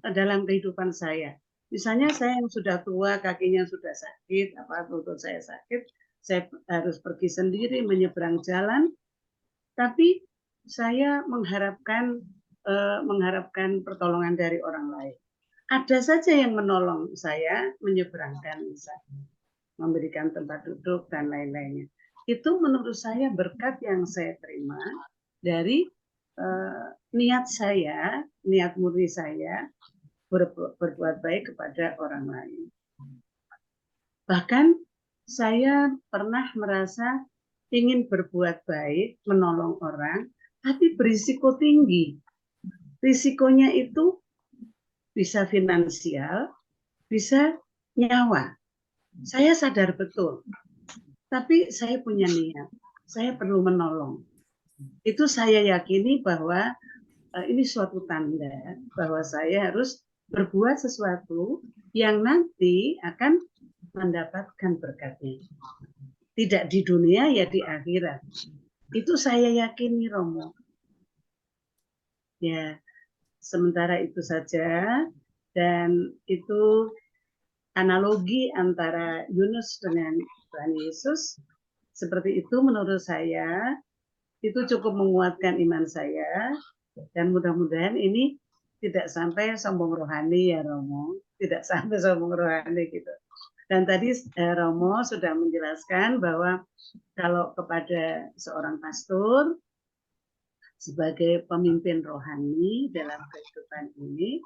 dalam kehidupan saya. Misalnya saya yang sudah tua, kakinya sudah sakit, lutut saya sakit, saya harus pergi sendiri menyeberang jalan. Tapi saya mengharapkan pertolongan dari orang lain. Ada saja yang menolong saya menyeberangkan, misalnya memberikan tempat duduk dan lain-lainnya. Itu menurut saya berkat yang saya terima dari niat murni saya berbuat baik kepada orang lain. Bahkan saya pernah merasa ingin berbuat baik, menolong orang, tapi berisiko tinggi. Risikonya itu bisa finansial, bisa nyawa. Saya sadar betul, tapi saya punya niat, saya perlu menolong. Itu saya yakini bahwa ini suatu tanda bahwa saya harus berbuat sesuatu yang nanti akan mendapatkan berkatnya. Tidak di dunia, ya di akhirat. Itu saya yakini, Romo. Ya, sementara itu saja, dan itu analogi antara Yunus dengan Tuhan Yesus, seperti itu menurut saya, itu cukup menguatkan iman saya, dan mudah-mudahan ini tidak sampai sombong rohani ya Romo, tidak sampai sombong rohani gitu. Dan tadi Romo sudah menjelaskan bahwa kalau kepada seorang pastor, sebagai pemimpin rohani dalam kehidupan ini,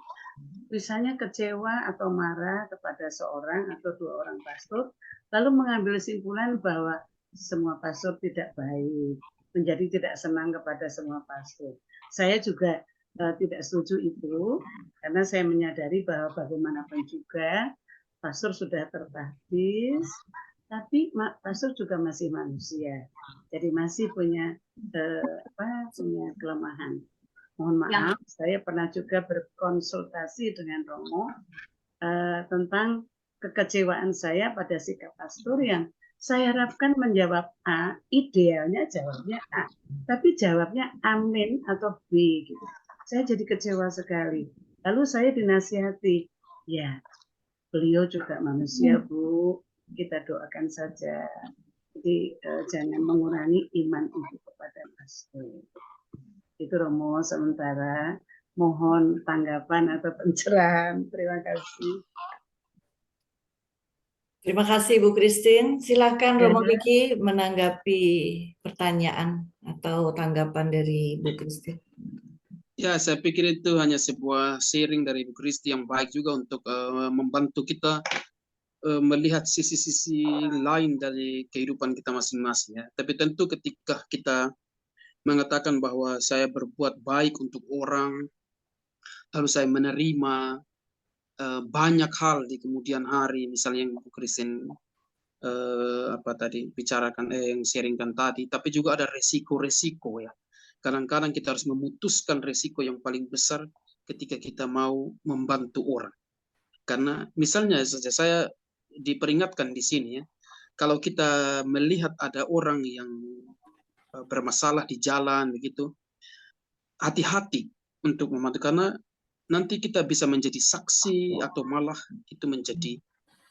misalnya kecewa atau marah kepada seorang atau 2 orang pastor, lalu mengambil kesimpulan bahwa semua pastor tidak baik, menjadi tidak senang kepada semua pastor. Saya juga tidak setuju itu, karena saya menyadari bahwa bagaimanapun juga pastor sudah terbaptis, tapi pastor juga masih manusia, jadi masih punya punya kelemahan. Mohon maaf, saya pernah juga berkonsultasi dengan Romo tentang kekecewaan saya pada sikap pastor yang saya harapkan menjawab A, idealnya jawabnya A, tapi jawabnya amin atau B gitu. Saya jadi kecewa sekali. Lalu saya dinasihati, ya beliau juga manusia Bu, kita doakan saja. Jadi jangan mengurangi iman ibu kepada pastor. Itu Romo sementara. Mohon tanggapan atau pencerahan. Terima kasih. Terima kasih Bu Christine. Silakan Romo Kiki menanggapi pertanyaan atau tanggapan dari Bu Christine. Ya, saya pikir itu hanya sebuah sharing dari Bu Kristi yang baik juga untuk membantu kita melihat sisi-sisi lain dari kehidupan kita masing-masing ya. Tapi tentu ketika kita mengatakan bahwa saya berbuat baik untuk orang, lalu saya menerima banyak hal di kemudian hari, misalnya yang Bu Christine apa tadi bicarakan, yang sharingkan tadi, tapi juga ada resiko-resiko ya. Kadang-kadang kita harus memutuskan resiko yang paling besar ketika kita mau membantu orang. Karena misalnya saja saya diperingatkan di sini ya, kalau kita melihat ada orang yang bermasalah di jalan begitu, hati-hati untuk membantu, karena nanti kita bisa menjadi saksi atau malah itu menjadi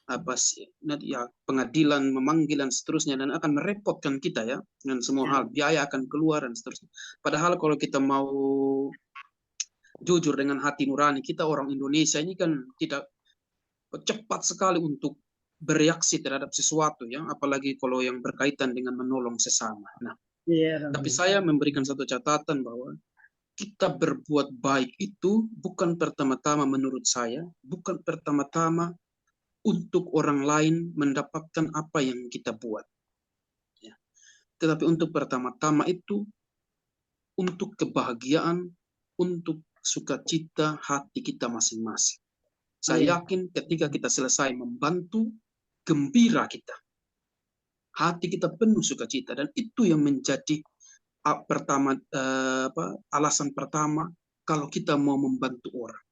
apa sih ya, pengadilan memanggil dan seterusnya, dan akan merepotkan kita ya dengan semua hal, biaya akan keluar dan seterusnya. Padahal kalau kita mau jujur dengan hati nurani, kita orang Indonesia ini kan tidak cepat sekali untuk bereaksi terhadap sesuatu ya, apalagi kalau yang berkaitan dengan menolong sesama. Nah, tapi saya memberikan satu catatan bahwa kita berbuat baik itu bukan pertama-tama menurut saya, bukan pertama-tama untuk orang lain mendapatkan apa yang kita buat. Ya. Tetapi untuk pertama-tama itu untuk kebahagiaan, untuk sukacita hati kita masing-masing. Saya yakin ketika kita selesai membantu, gembira kita. Hati kita penuh sukacita, dan itu yang menjadi alasan pertama kalau kita mau membantu orang.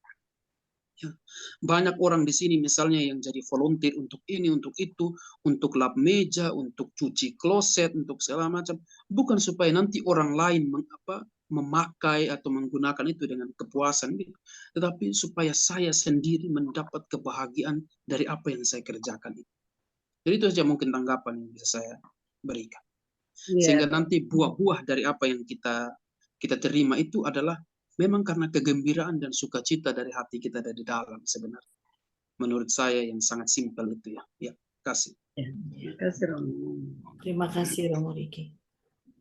Ya. Banyak orang di sini misalnya yang jadi volunteer untuk ini, untuk itu, untuk lap meja, untuk cuci kloset, untuk segala macam, bukan supaya nanti orang lain memakai atau menggunakan itu dengan kepuasan, gitu. Tetapi supaya saya sendiri mendapat kebahagiaan dari apa yang saya kerjakan itu. Jadi itu saja mungkin tanggapan yang bisa saya berikan. Sehingga nanti buah-buah dari apa yang kita terima itu adalah memang karena kegembiraan dan sukacita dari hati kita dari dalam sebenarnya. Menurut saya yang sangat simpel itu ya. Ya, kasih. Terima kasih Romo. Terima kasih Romo Riki.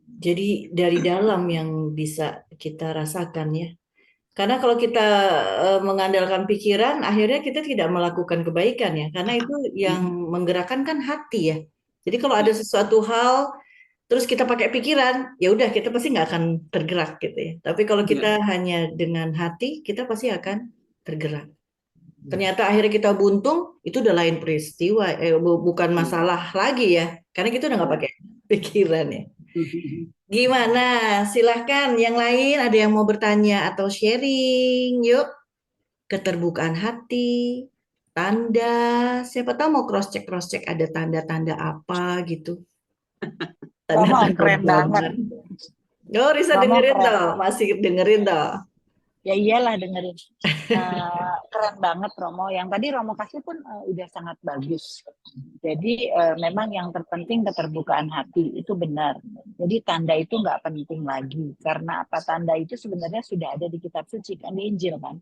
Jadi dari dalam yang bisa kita rasakan ya. Karena kalau kita mengandalkan pikiran, akhirnya kita tidak melakukan kebaikan ya. Karena itu yang menggerakkan kan hati ya. Jadi kalau ada sesuatu hal terus kita pakai pikiran, ya udah kita pasti nggak akan tergerak gitu ya. Tapi kalau kita hanya dengan hati, kita pasti akan tergerak. Ternyata akhirnya kita buntung, itu udah lain peristiwa, bukan masalah lagi ya, karena kita udah nggak pakai pikiran ya. Gimana? Silahkan yang lain ada yang mau bertanya atau sharing, yuk. Keterbukaan hati, tanda, siapa tahu mau cross check ada tanda-tanda apa gitu. Romo keren banget. Oh, Risa dengerin toh, masih dengerin toh. Ya iyalah dengerin. Keren banget Romo. Yang tadi Romo kasih pun udah sangat bagus. Jadi memang yang terpenting keterbukaan hati, itu benar. Jadi tanda itu nggak penting lagi. Karena apa, tanda itu sebenarnya sudah ada di kitab suci kan, di Injil kan.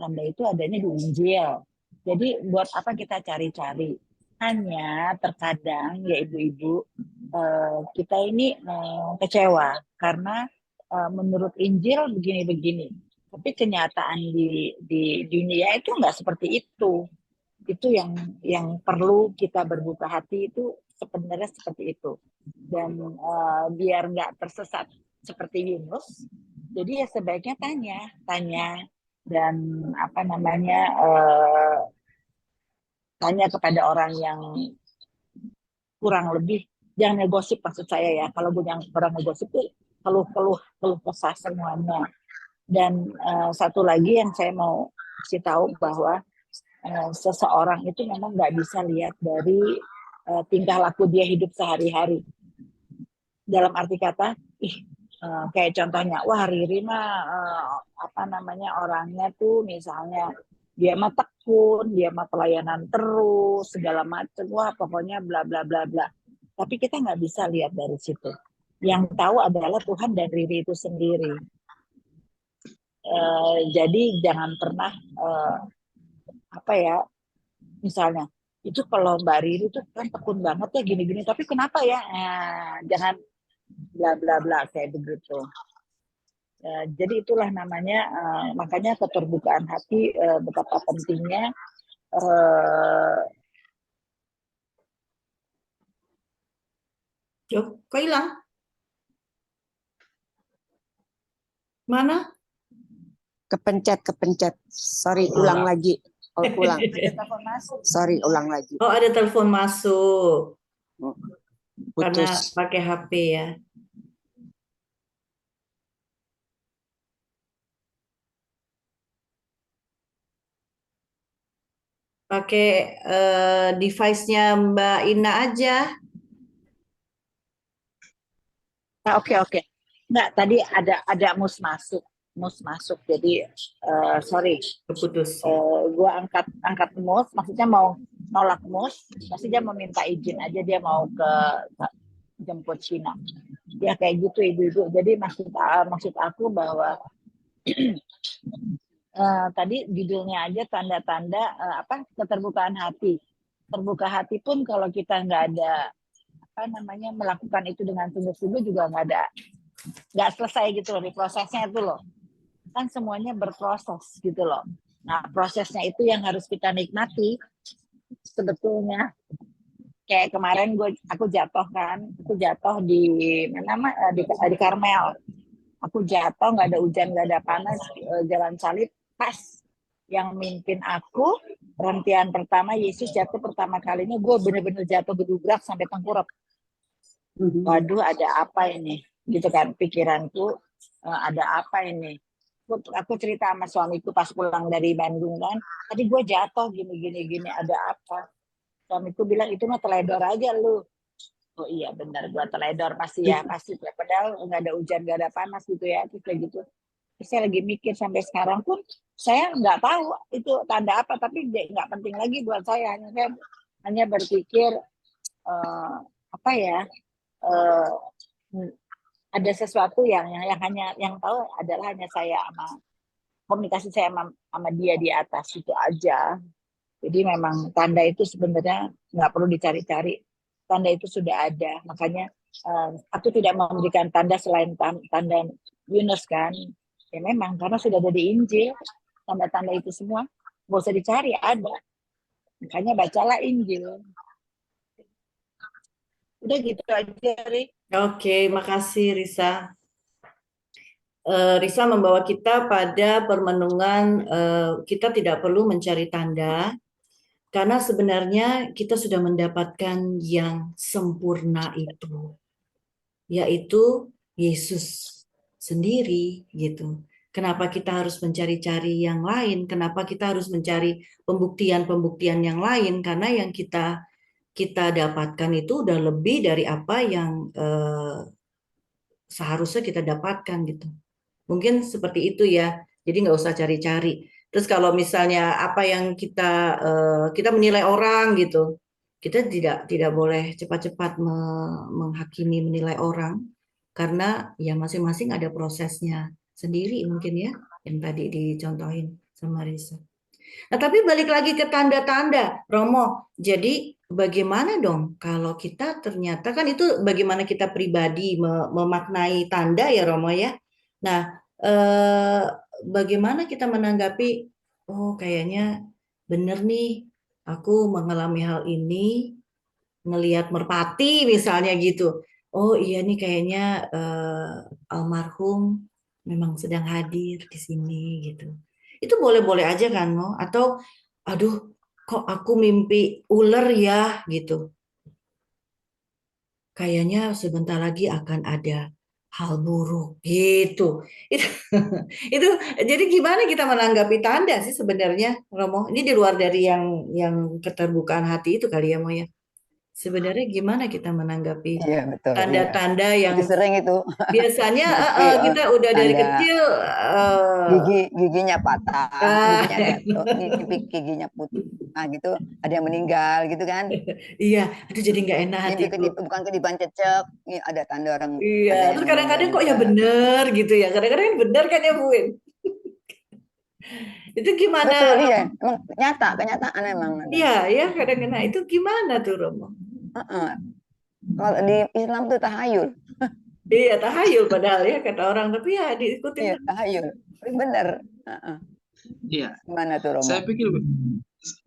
Tanda itu adanya di Injil. Jadi buat apa kita cari-cari? Hanya terkadang ya ibu-ibu, kita ini kecewa karena menurut Injil begini-begini. Tapi kenyataan di dunia itu nggak seperti itu. Itu yang perlu kita berbuka hati, itu sebenarnya seperti itu. Dan biar nggak tersesat seperti Yunus, jadi ya sebaiknya tanya dan tanya kepada orang yang kurang lebih, jangan ngegosip maksud saya ya. Kalau yang orang ngegosip itu keluh kesah semuanya. Dan satu lagi yang saya mau kasih tahu bahwa seseorang itu memang nggak bisa lihat dari tingkah laku dia hidup sehari-hari. Dalam arti kata, kayak contohnya, wah Riri mah orangnya tuh misalnya dia mah tekun, dia mah pelayanan terus, segala macam, wah pokoknya bla bla bla bla. Tapi kita nggak bisa lihat dari situ. Yang tahu adalah Tuhan dan Riri itu sendiri. Jadi jangan pernah misalnya itu kalau Mbak Riri tuh kan tekun banget ya gini-gini, tapi kenapa ya? Jangan bla bla bla kayak begitu. Jadi itulah namanya, makanya keterbukaan hati betapa pentingnya Kok hilang? Mana? Kepencet. Sorry, ulang lagi. Ulang. Ada telepon masuk. Sorry, ulang lagi. Oh, ada telepon masuk karena Putus. pakai HP ya. Pakai device-nya Mbak Ina aja. Oke. Enggak, tadi ada mus masuk. Jadi sorry. Keputus. Gua angkat mus, maksudnya mau nolak mus, pasti dia meminta izin aja, dia mau ke jemput Cina. Ya kayak gitu ibu-ibu. Jadi maksud aku bahwa tadi judulnya aja tanda-tanda keterbukaan hati. Terbuka hati pun kalau kita nggak ada melakukan itu dengan sungguh-sungguh juga nggak selesai gitu loh di prosesnya itu loh. Kan semuanya berproses gitu loh. Nah, prosesnya itu yang harus kita nikmati sebetulnya. Kayak kemarin aku jatuh di di Karmel. Aku jatuh, nggak ada hujan, nggak ada panas, jalan salib pas yang mimpin aku rentian pertama Yesus jatuh pertama kalinya, gue bener-bener jatuh gedubrak sampai tengkurap. Waduh, ada apa ini? Gitu kan pikiranku, ada apa ini? Aku cerita sama suamiku pas pulang dari Bandung kan, tadi gue jatuh gini, ada apa? Suamiku bilang itu mah teledor aja lu. Oh iya benar, gue teledor pasti padahal nggak ada hujan, nggak ada panas gitu ya, terus kayak gitu. Terus saya lagi mikir sampai sekarang pun saya nggak tahu itu tanda apa, tapi nggak penting lagi buat saya, hanya berpikir ada sesuatu yang tahu adalah hanya saya sama komunikasi saya sama dia di atas itu aja. Jadi memang tanda itu sebenarnya nggak perlu dicari-cari, tanda itu sudah ada. Makanya aku tidak memberikan tanda selain tanda Yunus kan. Ya memang karena sudah ada di Injil, tanda-tanda itu semua nggak usah dicari, ada. Makanya bacalah Injil. Udah gitu aja, Ri. Oke, makasih Risa. Risa membawa kita pada permenungan kita tidak perlu mencari tanda karena sebenarnya kita sudah mendapatkan yang sempurna itu, yaitu Yesus sendiri gitu. Kenapa kita harus mencari-cari yang lain? Kenapa kita harus mencari pembuktian-pembuktian yang lain? Karena yang kita dapatkan itu udah lebih dari apa yang seharusnya kita dapatkan gitu. Mungkin seperti itu ya. Jadi nggak usah cari-cari. Terus kalau misalnya apa yang kita menilai orang gitu, kita tidak boleh cepat-cepat menghakimi, menilai orang karena ya masing-masing ada prosesnya sendiri mungkin ya, yang tadi dicontohin sama Risa. Nah, tapi balik lagi ke tanda-tanda, Romo. Jadi bagaimana dong kalau kita ternyata kan itu bagaimana kita pribadi memaknai tanda ya, Romo ya. Nah, bagaimana kita menanggapi, oh kayaknya bener nih, aku mengalami hal ini, ngelihat merpati misalnya gitu. Oh iya nih kayaknya almarhum memang sedang hadir di sini gitu. Itu boleh-boleh aja kan, no? Atau, aduh, kok aku mimpi ular ya gitu. Kayaknya sebentar lagi akan ada hal buruk gitu. Itu jadi gimana kita menanggapi tanda sih sebenarnya, Romo? Ini di luar dari yang keterbukaan hati itu kali ya, Mo ya. Sebenarnya gimana kita menanggapi Iya, betul. tanda-tanda yang Itu sering itu. biasanya Mimpi, kita udah dari tanda kecil giginya patah, ah, giginya jatuh, giginya putus. Nah, gitu, ada yang meninggal gitu kan. iya, aduh jadi nggak enak Mimpi hatiku. bukan kediban cecek, ini ada tanda orang, Iya, ada yang terus meninggal kadang-kadang kok ya juga. bener gitu ya. Kadang-kadang kan bener kan ya, Bu Win? Itu gimana? Betul, iya. Emang nyata, kenyataan emang. Iya, ya kadang-kadang itu gimana tuh, Romo? Kalau di Islam tuh tahayul. Iya, tahayul padahal ya kata orang, tapi ya diikutin. Iya, tahayul. Bener. Iya. Gimana tuh, Romo? Saya pikir,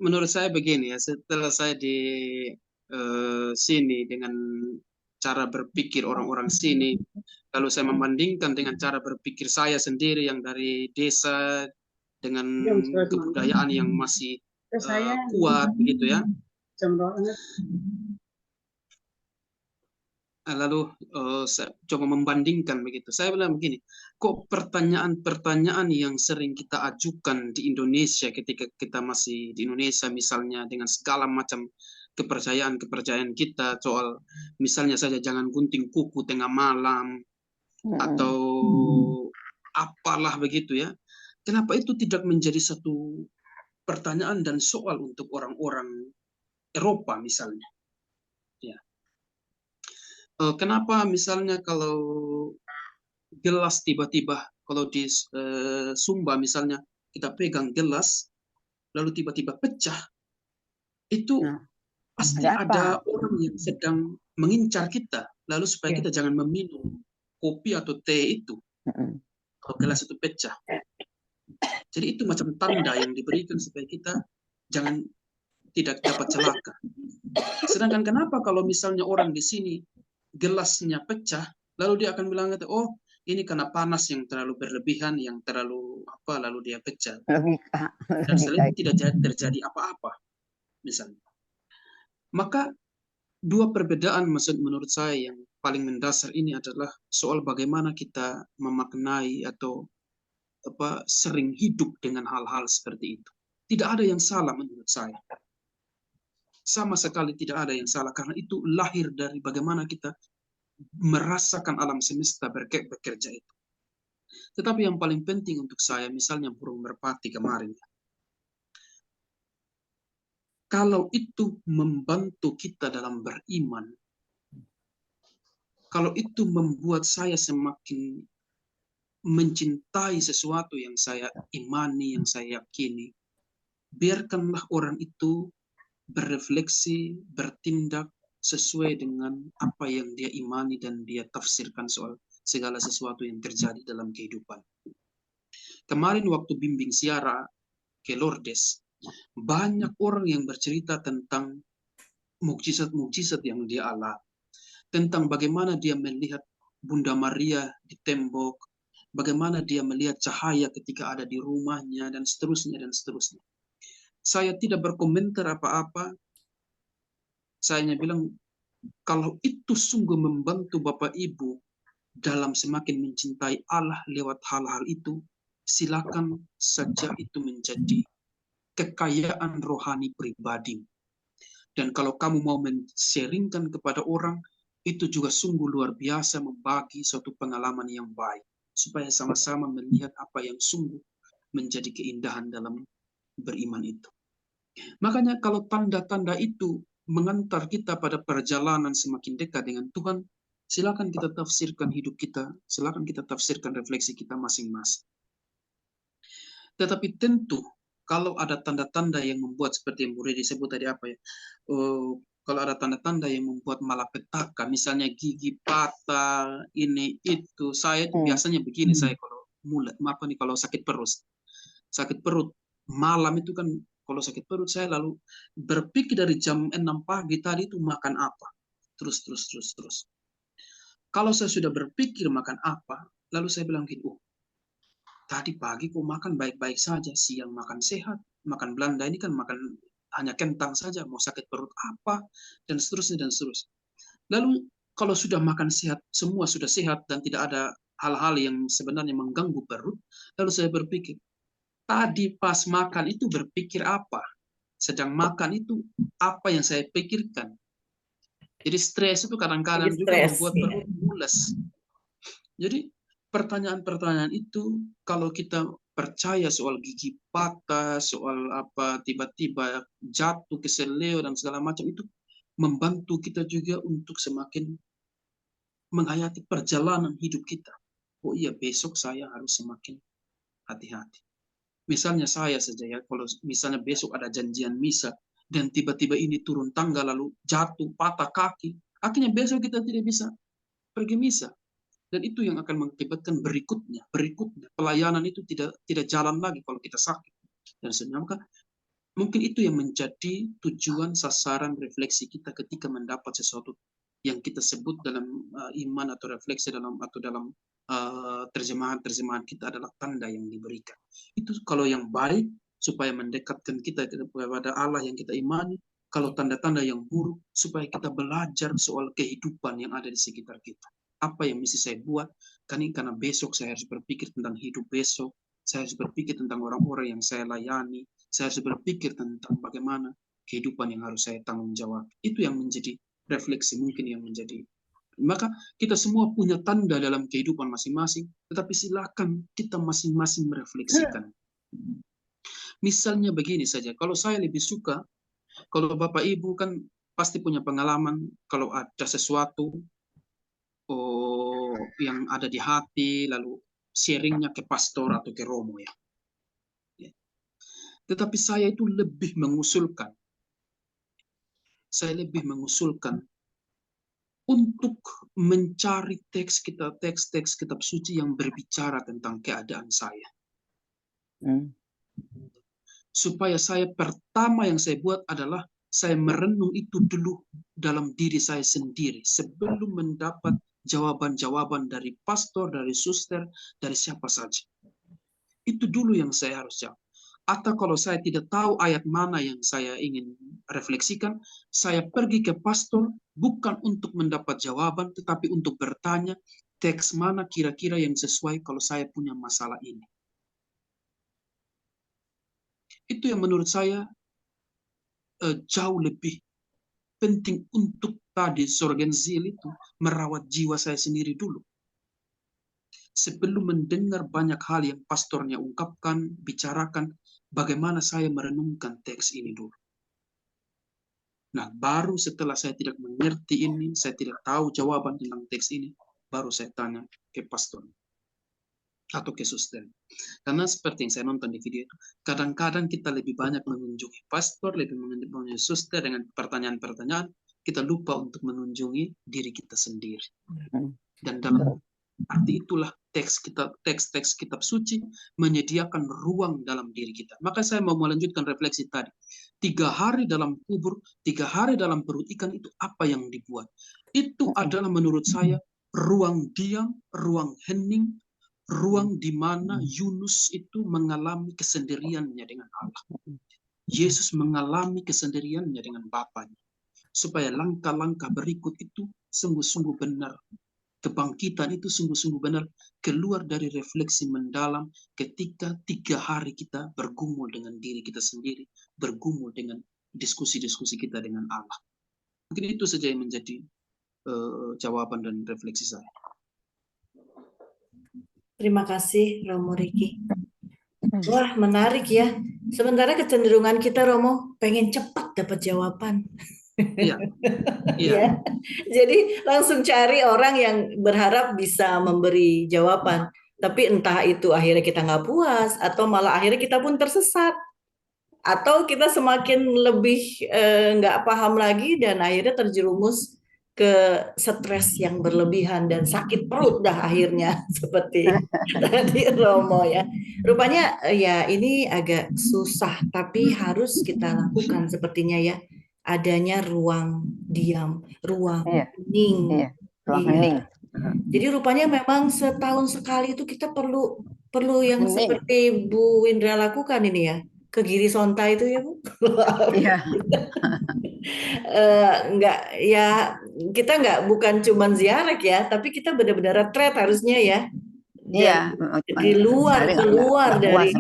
menurut saya begini ya, setelah saya di sini dengan cara berpikir orang-orang sini, lalu saya membandingkan dengan cara berpikir saya sendiri yang dari desa dengan kebudayaan yang masih Saya kuat begitu ya. banget. Lalu saya coba membandingkan begitu. Saya bilang begini, kok pertanyaan-pertanyaan yang sering kita ajukan di Indonesia ketika kita masih di Indonesia misalnya dengan segala macam kepercayaan-kepercayaan kita soal misalnya saja jangan gunting kuku tengah malam atau apalah begitu ya. Kenapa itu tidak menjadi satu pertanyaan dan soal untuk orang-orang Eropa misalnya? Ya. Kenapa misalnya kalau gelas tiba-tiba kalau di Sumba misalnya kita pegang gelas lalu tiba-tiba pecah itu pasti ada orang yang sedang mengincar kita lalu supaya kita jangan meminum kopi atau teh itu kalau gelas itu pecah. Jadi itu macam tanda yang diberikan supaya kita jangan tidak dapat celaka. Sedangkan kenapa kalau misalnya orang di sini gelasnya pecah, lalu dia akan bilang, oh ini karena panas yang terlalu berlebihan, yang terlalu apa, lalu dia pecah. Dan setelah itu tidak terjadi apa-apa, misalnya. Maka dua perbedaan menurut saya yang paling mendasar ini adalah soal bagaimana kita memaknai atau sering hidup dengan hal-hal seperti itu. Tidak ada yang salah menurut saya. Sama sekali tidak ada yang salah karena itu lahir dari bagaimana kita merasakan alam semesta bekerja itu. Tetapi yang paling penting untuk saya, misalnya burung merpati kemarin, kalau itu membantu kita dalam beriman, kalau itu membuat saya semakin mencintai sesuatu yang saya imani, yang saya yakini, biarkanlah orang itu berefleksi, bertindak sesuai dengan apa yang dia imani dan dia tafsirkan soal segala sesuatu yang terjadi dalam kehidupan. Kemarin waktu bimbing siara ke Lourdes, banyak orang yang bercerita tentang mukjizat-mukjizat yang dia alami, tentang bagaimana dia melihat Bunda Maria di tembok, bagaimana dia melihat cahaya ketika ada di rumahnya, dan seterusnya, dan seterusnya. Saya tidak berkomentar apa-apa. Saya hanya bilang, kalau itu sungguh membantu Bapak Ibu dalam semakin mencintai Allah lewat hal-hal itu, silakan saja itu menjadi kekayaan rohani pribadi. Dan kalau kamu mau men-sharingkan kepada orang, itu juga sungguh luar biasa membagi suatu pengalaman yang baik. Supaya sama-sama melihat apa yang sungguh menjadi keindahan dalam beriman itu. Makanya kalau tanda-tanda itu mengantar kita pada perjalanan semakin dekat dengan Tuhan, silakan kita tafsirkan hidup kita, silakan kita tafsirkan refleksi kita masing-masing. Tetapi tentu kalau ada tanda-tanda yang membuat seperti yang Bu Redi disebut tadi apa ya, kalau ada tanda-tanda yang membuat malapetaka, misalnya gigi patah, ini itu, saya itu biasanya begini, saya kalau kalau sakit perut malam itu kan. Kalau sakit perut saya lalu berpikir dari jam 6 pagi tadi itu makan apa. Terus. Kalau saya sudah berpikir makan apa, lalu saya bilang gitu, tadi pagi kok makan baik-baik saja, siang makan sehat, makan Belanda ini kan makan hanya kentang saja, mau sakit perut apa, dan seterusnya. Lalu kalau sudah makan sehat, semua sudah sehat dan tidak ada hal-hal yang sebenarnya mengganggu perut, lalu saya berpikir, tadi pas makan itu berpikir apa? Sedang makan itu apa yang saya pikirkan? Jadi stres itu kadang-kadang juga membuat perut mules. Jadi pertanyaan-pertanyaan itu kalau kita percaya soal gigi patah, soal apa tiba-tiba jatuh ke seleo dan segala macam itu membantu kita juga untuk semakin menghayati perjalanan hidup kita. Oh iya, besok saya harus semakin hati-hati. Misalnya saya saja ya, kalau misalnya besok ada janjian misa, dan tiba-tiba ini turun tangga lalu jatuh, patah kaki, akhirnya besok kita tidak bisa pergi misa. Dan itu yang akan mengakibatkan berikutnya pelayanan itu tidak jalan lagi kalau kita sakit. Dan sebenarnya mungkin itu yang menjadi tujuan sasaran refleksi kita ketika mendapat sesuatu yang kita sebut dalam iman atau refleksi dalam terjemahan-terjemahan kita adalah tanda yang diberikan. Itu kalau yang baik supaya mendekatkan kita kepada Allah yang kita imani. Kalau tanda-tanda yang buruk supaya kita belajar soal kehidupan yang ada di sekitar kita. Apa yang mesti saya buat? Karena besok saya harus berpikir tentang hidup besok. Saya harus berpikir tentang orang-orang yang saya layani. Saya harus berpikir tentang bagaimana kehidupan yang harus saya tanggung jawab. Itu yang menjadi refleksi mungkin yang menjadi. Maka kita semua punya tanda dalam kehidupan masing-masing, tetapi silakan kita masing-masing merefleksikan. Misalnya begini saja, kalau saya lebih suka, kalau Bapak Ibu kan pasti punya pengalaman, kalau ada sesuatu yang ada di hati, lalu sharingnya ke pastor atau ke romo ya. Tetapi saya itu lebih mengusulkan, untuk mencari teks-teks kitab suci yang berbicara tentang keadaan saya. Supaya saya pertama yang saya buat adalah saya merenung itu dulu dalam diri saya sendiri sebelum mendapat jawaban-jawaban dari pastor, dari suster, dari siapa saja. Itu dulu yang saya harus jawab. Atau kalau saya tidak tahu ayat mana yang saya ingin refleksikan, saya pergi ke pastor bukan untuk mendapat jawaban, tetapi untuk bertanya teks mana kira-kira yang sesuai kalau saya punya masalah ini. Itu yang menurut saya jauh lebih penting untuk tadi Sorgensil itu merawat jiwa saya sendiri dulu. Sebelum mendengar banyak hal yang pastornya ungkapkan, bicarakan, bagaimana saya merenungkan teks ini dulu. Nah, baru setelah saya tidak mengerti ini, saya tidak tahu jawaban tentang teks ini, baru saya tanya ke pastor atau ke suster. Karena seperti yang saya nonton di video itu, kadang-kadang kita lebih banyak mengunjungi pastor, lebih mengunjungi suster dengan pertanyaan-pertanyaan, kita lupa untuk mengunjungi diri kita sendiri. Dan dalam arti itulah teks-teks kitab suci menyediakan ruang dalam diri kita. Maka saya mau melanjutkan refleksi tadi. 3 hari dalam kubur, 3 hari dalam perut ikan itu apa yang dibuat? Itu adalah menurut saya ruang diam, ruang hening, ruang di mana Yunus itu mengalami kesendiriannya dengan Allah. Yesus mengalami kesendiriannya dengan Bapanya. Supaya langkah-langkah berikut itu sungguh-sungguh benar. Kebangkitan itu sungguh-sungguh benar keluar dari refleksi mendalam ketika 3 hari kita bergumul dengan diri kita sendiri, bergumul dengan diskusi-diskusi kita dengan Allah. Mungkin itu saja yang menjadi jawaban dan refleksi saya. Terima kasih Romo Riki. Wah, menarik ya. Sementara kecenderungan kita, Romo, pengen cepat dapat jawaban. Iya. Ya. Jadi langsung cari orang yang berharap bisa memberi jawaban. Tapi entah itu akhirnya kita nggak puas, atau malah akhirnya kita pun tersesat. Atau kita semakin lebih nggak paham lagi dan akhirnya terjerumus ke stres yang berlebihan dan sakit perut dah akhirnya seperti tadi Romo ya. Rupanya ya ini agak susah tapi harus kita lakukan sepertinya ya. Adanya ruang diam, ruang hening. Ruang hening. Jadi rupanya memang setahun sekali itu kita perlu yang Hening. seperti Bu Indra lakukan ini ya. Ke Giri Sonta itu ya Bu. Iya. Enggak ya, kita bukan cuman ziarah ya, tapi kita benar-benar retret harusnya ya. Iya, Di luar keluar dari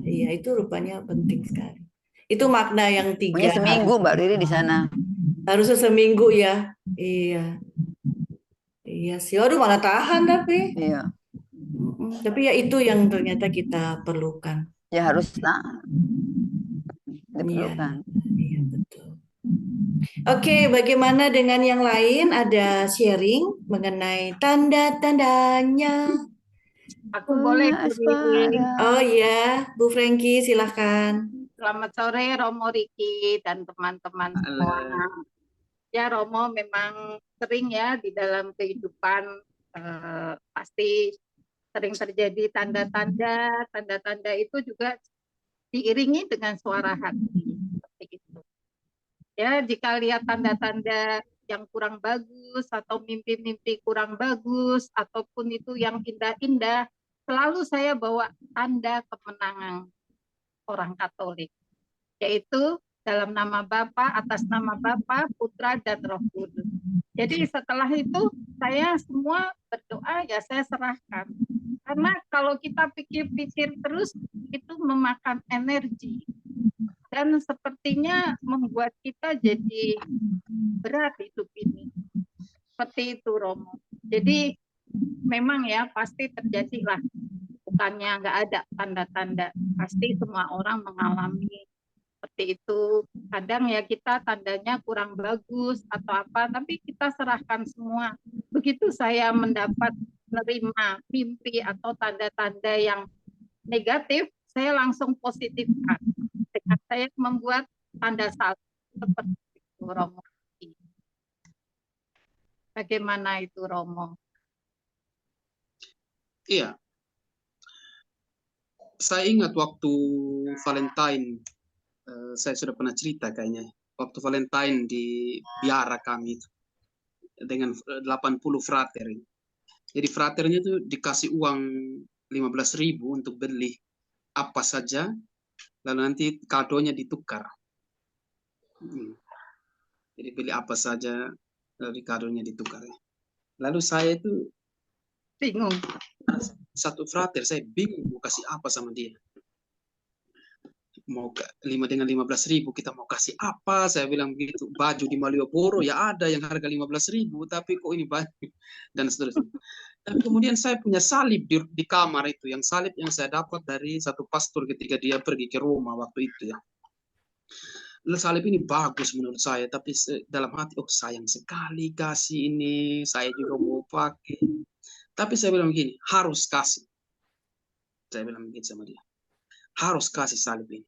iya itu rupanya penting sekali. Itu makna yang 3 Pokoknya seminggu Mbak Riri di sana. Harusnya seminggu ya. Iya. Iya sih. Aduh malah tahan tapi. Iya. Tapi ya itu yang ternyata kita perlukan. Ya harus diperlukan. Iya betul. Oke, bagaimana dengan yang lain? Ada sharing mengenai tanda-tandanya. Aku boleh. Oh iya, Bu Franky silahkan. Selamat sore Romo Riki dan teman-teman semua. Ya Romo memang sering ya di dalam kehidupan pasti sering terjadi tanda-tanda itu juga diiringi dengan suara hati seperti itu. Ya jika lihat tanda-tanda yang kurang bagus atau mimpi-mimpi kurang bagus ataupun itu yang indah-indah, selalu saya bawa tanda kemenangan orang Katolik, yaitu dalam nama Bapa, atas nama Bapa, Putra, dan Roh Kudus. Jadi setelah itu saya semua berdoa, ya saya serahkan. Karena kalau kita pikir-pikir terus, itu memakan energi. Dan sepertinya membuat kita jadi berat hidup ini. Seperti itu, Romo. Jadi memang ya pasti terjadilah. Bukannya nggak ada tanda-tanda. Pasti semua orang mengalami seperti itu. Kadang ya kita tandanya kurang bagus atau apa, tapi kita serahkan semua. Begitu saya mendapat menerima mimpi atau tanda-tanda yang negatif, saya langsung positifkan. Dengan saya membuat tanda salib seperti itu, Romo. Bagaimana itu, Romo? Iya, saya ingat waktu Valentine, saya sudah pernah cerita kayaknya, waktu Valentine di biara kami itu, dengan 80 frater. Jadi fraternya itu dikasih uang 15.000 untuk beli apa saja, lalu nanti kadonya ditukar. Jadi beli apa saja, lalu kadonya ditukar. Lalu saya itu Bingung. satu frater, saya bingung mau kasih apa sama dia. Mau 15.000 kita mau kasih apa, saya bilang begitu. Baju di Malioboro ya ada yang harga 15.000, tapi kok ini baju dan seterusnya. Dan kemudian saya punya salib di kamar itu, yang salib yang saya dapat dari satu pastor ketika dia pergi ke Roma waktu itu ya. Salib ini bagus menurut saya, tapi dalam hati, oh sayang sekali kasih ini, saya juga mau pakai. Tapi saya bilang begini, harus kasih. Saya bilang begitu sama dia, harus kasih salib ini.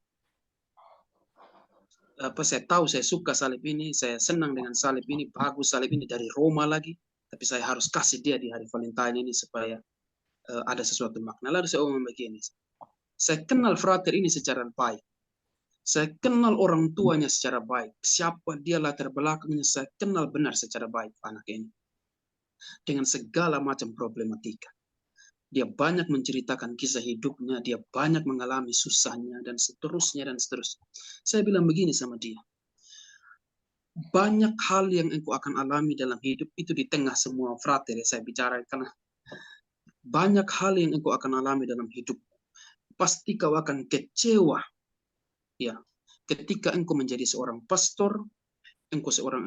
Saya tahu saya suka salib ini, saya senang dengan salib ini, bagus salib ini dari Roma lagi, tapi saya harus kasih dia di hari Valentine ini supaya ada sesuatu makna. Lalu saya omong begini, saya kenal frater ini secara baik, saya kenal orang tuanya secara baik, siapa dia latar belakangnya, saya kenal benar secara baik anak ini, dengan segala macam problematika. Dia banyak menceritakan kisah hidupnya, dia banyak mengalami susahnya, dan seterusnya, dan seterusnya. Saya bilang begini sama dia, banyak hal yang engkau akan alami dalam hidup itu di tengah semua frater, saya bicara, karena banyak hal yang engkau akan alami dalam hidup. Pasti kau akan kecewa, ya, ketika engkau menjadi seorang pastor, engkau seorang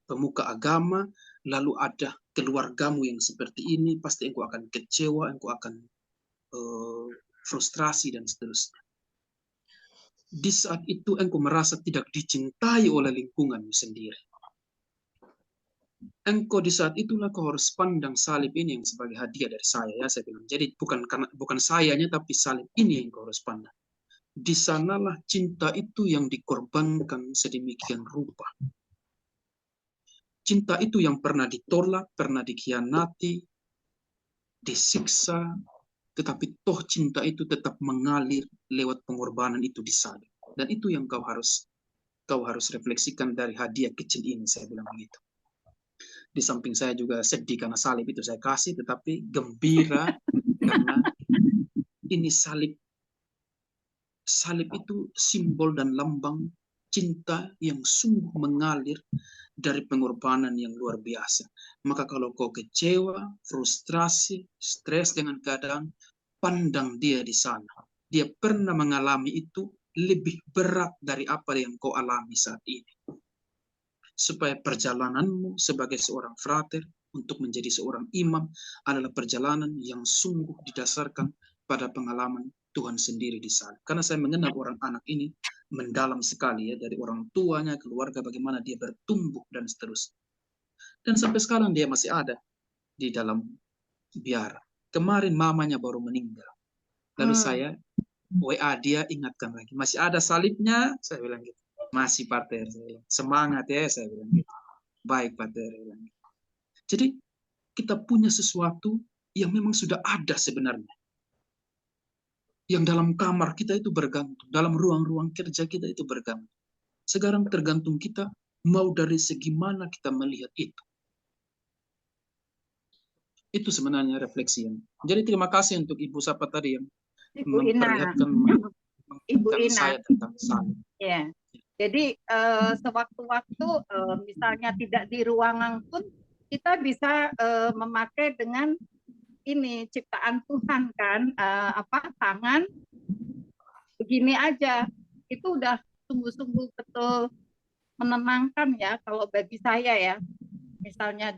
pemuka agama, lalu ada keluargamu yang seperti ini, pasti engkau akan kecewa, engkau akan frustrasi dan seterusnya. Di saat itu engkau merasa tidak dicintai oleh lingkunganmu sendiri. Engkau di saat itulah kau harus pandang salib ini yang sebagai hadiah dari saya, ya saya bilang. Jadi bukan sayanya, tapi salib ini yang kau harus pandang. Di sanalah cinta itu yang dikorbankan sedemikian rupa. Cinta itu yang pernah ditolak, pernah dikhianati, disiksa, tetapi toh cinta itu tetap mengalir lewat pengorbanan itu di salib. Dan itu yang kau harus refleksikan dari hadiah kecil ini, saya bilang begitu. Di samping saya juga sedih karena salib itu saya kasih, tetapi gembira karena ini salib itu simbol dan lambang cinta yang sungguh mengalir dari pengorbanan yang luar biasa. Maka kalau kau kecewa, frustrasi, stres dengan keadaan, pandang dia di sana. Dia pernah mengalami itu lebih berat dari apa yang kau alami saat ini. Supaya perjalananmu sebagai seorang frater untuk menjadi seorang imam adalah perjalanan yang sungguh didasarkan pada pengalaman Tuhan sendiri di sana. Karena saya mengenal orang anak ini mendalam sekali ya, dari orang tuanya, keluarga, bagaimana dia bertumbuh dan seterusnya. Dan sampai sekarang dia masih ada di dalam biara. Kemarin mamanya baru meninggal. Lalu saya WA dia, ingatkan lagi, masih ada salibnya, saya bilang gitu. Masih pater, saya bilang. Semangat ya, saya bilang gitu. Baik pater, saya bilang gitu. Jadi kita punya sesuatu yang memang sudah ada sebenarnya. Yang dalam kamar kita itu bergantung, dalam ruang-ruang kerja kita itu bergantung. Sekarang tergantung kita Mau dari segi mana kita melihat itu. Itu sebenarnya refleksi yang. Jadi terima kasih untuk Ibu siapa tadi yang Ibu Ina. memperlihatkan Ibu mengingatkan Ina. saya tentang saya. Ya. Jadi sewaktu-waktu misalnya tidak di ruangan pun kita bisa memakai dengan ini ciptaan Tuhan kan, tangan begini aja. Itu udah sungguh-sungguh betul menenangkan ya kalau bagi saya ya. Misalnya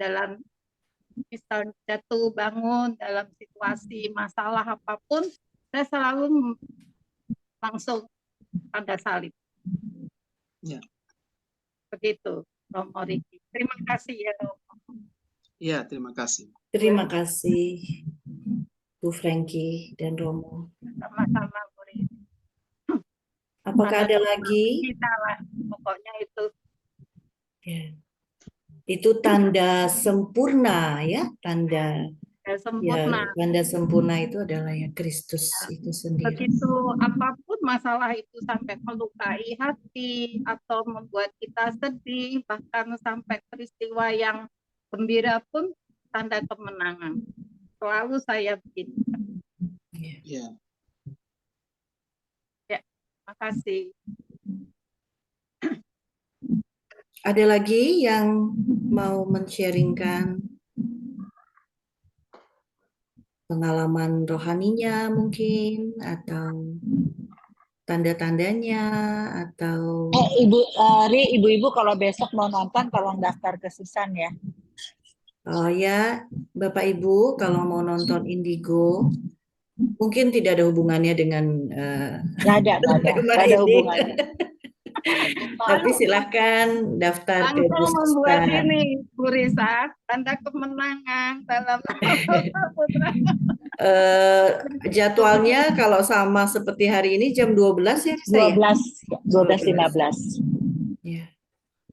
jatuh bangun dalam situasi masalah apapun, saya selalu langsung tanda salib. Ya. Begitu, Romo Riki. Terima kasih ya, Romo. Ya, terima kasih. Terima kasih Bu Frankie dan Romo. Sama-sama, Bu Riki. Apakah ada lagi? Kita lah, pokoknya itu. Ya. Itu tanda sempurna ya, tanda Sempurna. tanda sempurna itu adalah ya Kristus itu sendiri. Begitu apapun masalah itu sampai melukai hati atau membuat kita sedih, bahkan sampai peristiwa yang gembira pun tanda kemenangan. Selalu saya begini. Ya. Ya, makasih. Ada lagi yang mau men-sharingkan pengalaman rohaninya mungkin, atau tanda-tandanya, atau Ibu-ibu kalau besok mau nonton tolong daftar ke Susan ya. oh ya, Bapak Ibu kalau mau nonton Indigo mungkin tidak ada hubungannya dengan Nggak ada hubungannya. tapi silakan daftar ke Bu Langsung membuat Susan. ini, Bu Risa, tanda kemenangan dalam putra. Jadwalnya kalau sama seperti hari ini jam 12 ya, saya. 12:15. Ya.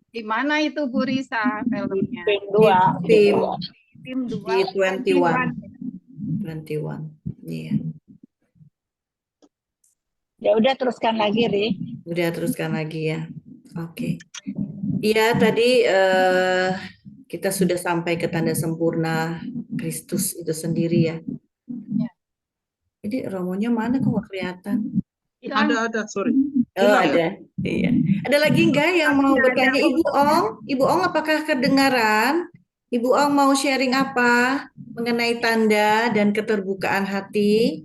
Di mana itu Bu Risa filmnya? Tim 2. Tim 2. Di 21. Iya. Ya udah teruskan lagi, Ri. Udah teruskan lagi ya. Oke. Iya, tadi kita sudah sampai ke tanda sempurna Kristus itu sendiri ya. Jadi Romonya mana kok nggak kelihatan? Ada, sorry. Oh, ada. Iya. Ada lagi enggak yang mau bertanya Ibu Ong? Ibu Ong apakah kedengaran? Ibu Ong mau sharing apa mengenai tanda dan keterbukaan hati?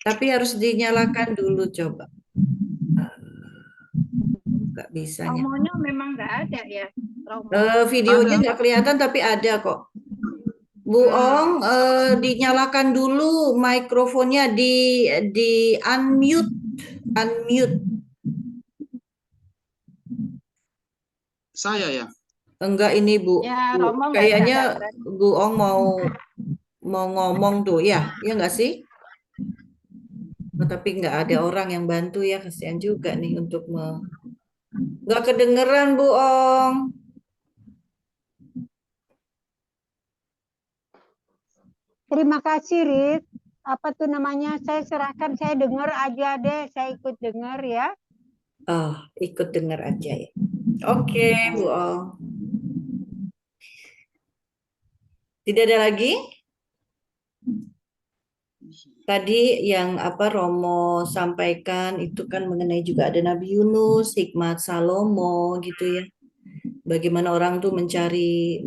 Tapi harus dinyalakan dulu coba. Nggak bisa. Romonya memang nggak ada ya. Videonya nggak kelihatan tapi ada kok. Bu Ong, dinyalakan dulu mikrofonnya, di unmute. Saya ya. Enggak, ini Bu. Ya, Romo Kayaknya Bu Ong mau ngomong tuh ya nggak sih? Tapi nggak ada orang yang bantu ya, kasihan juga nih untuk nggak kedengeran Bu Ong. Terima kasih, Rit. Apa tuh namanya? Saya serahkan, saya dengar aja deh, saya ikut dengar ya. Oh, ikut dengar aja ya. Oke, Bu Ong. Tidak ada lagi? Tadi yang Romo sampaikan itu kan mengenai juga ada Nabi Yunus, hikmat Salomo gitu ya. Bagaimana orang tuh mencari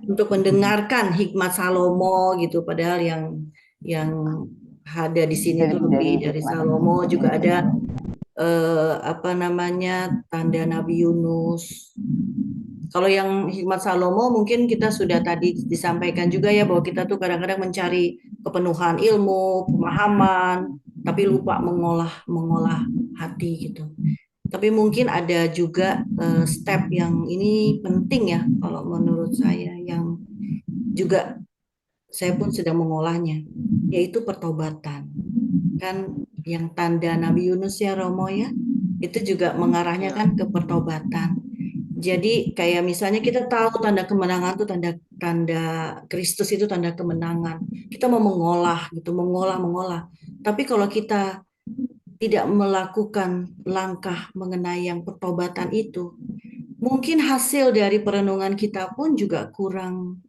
untuk mendengarkan hikmat Salomo gitu, padahal yang ada di sini tuh lebih dari Salomo. Juga ada tanda Nabi Yunus. Kalau yang hikmat Salomo mungkin kita sudah tadi disampaikan juga ya, bahwa kita tuh kadang-kadang mencari kepenuhan ilmu, pemahaman, tapi lupa mengolah hati gitu. Tapi mungkin ada juga step yang ini penting ya, kalau menurut saya, yang juga saya pun sedang mengolahnya, yaitu pertobatan. Kan yang tanda Nabi Yunus ya Romo ya, itu juga mengarahnya kan ke pertobatan. Jadi kayak misalnya kita tahu tanda kemenangan itu tanda Kristus itu tanda kemenangan. Kita mau mengolah gitu, mengolah. Tapi kalau kita tidak melakukan langkah mengenai yang pertobatan itu, mungkin hasil dari perenungan kita pun juga kurang,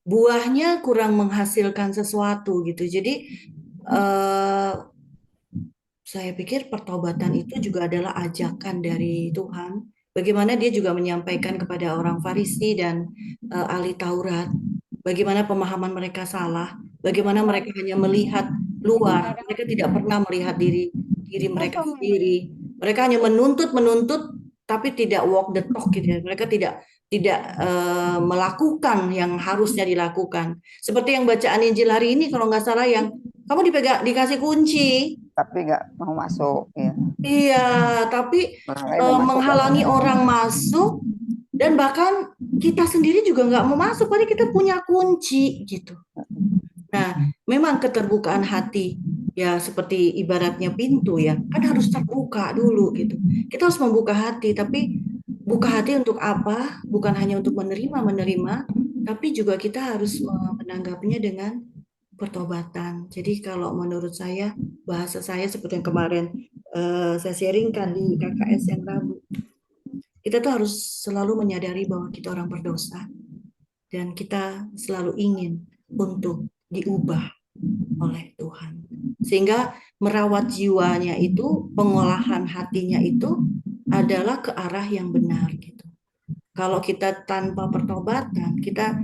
buahnya kurang menghasilkan sesuatu gitu. Jadi saya pikir pertobatan itu juga adalah ajakan dari Tuhan. Bagaimana dia juga menyampaikan kepada orang Farisi dan ahli Taurat, bagaimana pemahaman mereka salah, bagaimana mereka hanya melihat luar, mereka tidak pernah melihat diri mereka sendiri. Mereka hanya menuntut, tapi tidak walk the talk gitu ya. Mereka tidak melakukan yang harusnya dilakukan. Seperti yang bacaan Injil hari ini, kalau nggak salah, yang kamu dikasih kunci. Tapi nggak mau masuk ya. Iya, tapi Orang lain mau masuk, menghalangi orang masuk, dan bahkan kita sendiri juga nggak mau masuk, padahal kita punya kunci gitu. Nah, memang keterbukaan hati ya seperti ibaratnya pintu ya, kan harus terbuka dulu gitu. Kita harus membuka hati, tapi buka hati untuk apa? Bukan hanya untuk menerima, tapi juga kita harus menanggapinya dengan pertobatan. Jadi kalau menurut saya, bahasa saya seperti yang kemarin saya sharingkan di KKS yang Rabu, kita tuh harus selalu menyadari bahwa kita orang berdosa dan kita selalu ingin untuk diubah oleh Tuhan. Sehingga merawat jiwanya itu, pengolahan hatinya itu adalah ke arah yang benar gitu. Kalau kita tanpa pertobatan, kita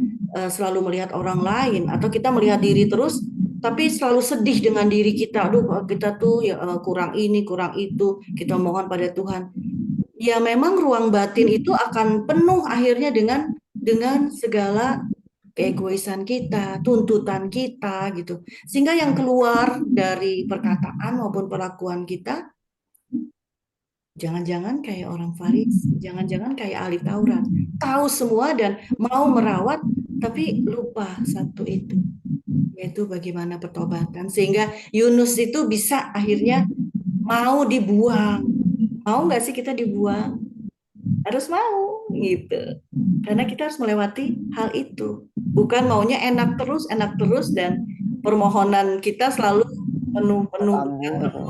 selalu melihat orang lain atau kita melihat diri terus, tapi selalu sedih dengan diri kita. Aduh, kita tuh ya kurang ini, kurang itu. Kita mohon pada Tuhan. Ya memang ruang batin itu akan penuh akhirnya dengan segala keegoisan kita, tuntutan kita gitu. Sehingga yang keluar dari perkataan maupun perlakuan kita, jangan-jangan kayak orang Farisi, jangan-jangan kayak ahli Taurat, tahu semua dan mau merawat, tapi lupa satu itu, yaitu bagaimana pertobatan. Sehingga Yunus itu bisa akhirnya mau dibuang. Mau nggak sih kita dibuang? Harus mau gitu. Karena kita harus melewati hal itu. Bukan maunya enak terus dan permohonan kita selalu penuh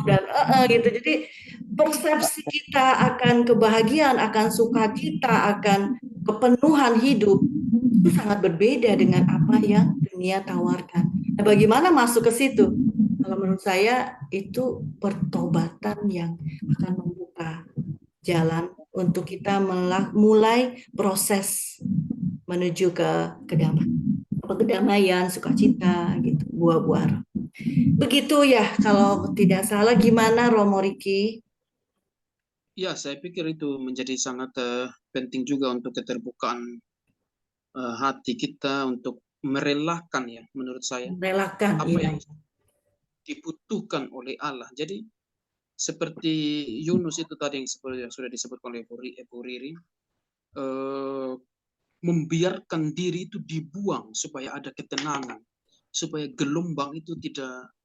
dan gitu. Jadi persepsi kita akan kebahagiaan, akan sukacita, akan kepenuhan hidup itu sangat berbeda dengan apa yang dunia tawarkan. Nah, bagaimana masuk ke situ? Kalau menurut saya itu pertobatan yang akan membuka jalan untuk kita mulai proses menuju ke kedamaian, sukacita, gitu, buah-buah. Begitu ya, kalau tidak salah. Gimana Romo Riki? Ya, saya pikir itu menjadi sangat penting juga untuk keterbukaan hati kita untuk merelakan ya, menurut saya. Merelakan, apa iya. yang dibutuhkan oleh Allah. Jadi seperti Yunus itu tadi yang sudah disebutkan oleh Bu Riri, membiarkan diri itu dibuang supaya ada ketenangan, supaya gelombang itu tidak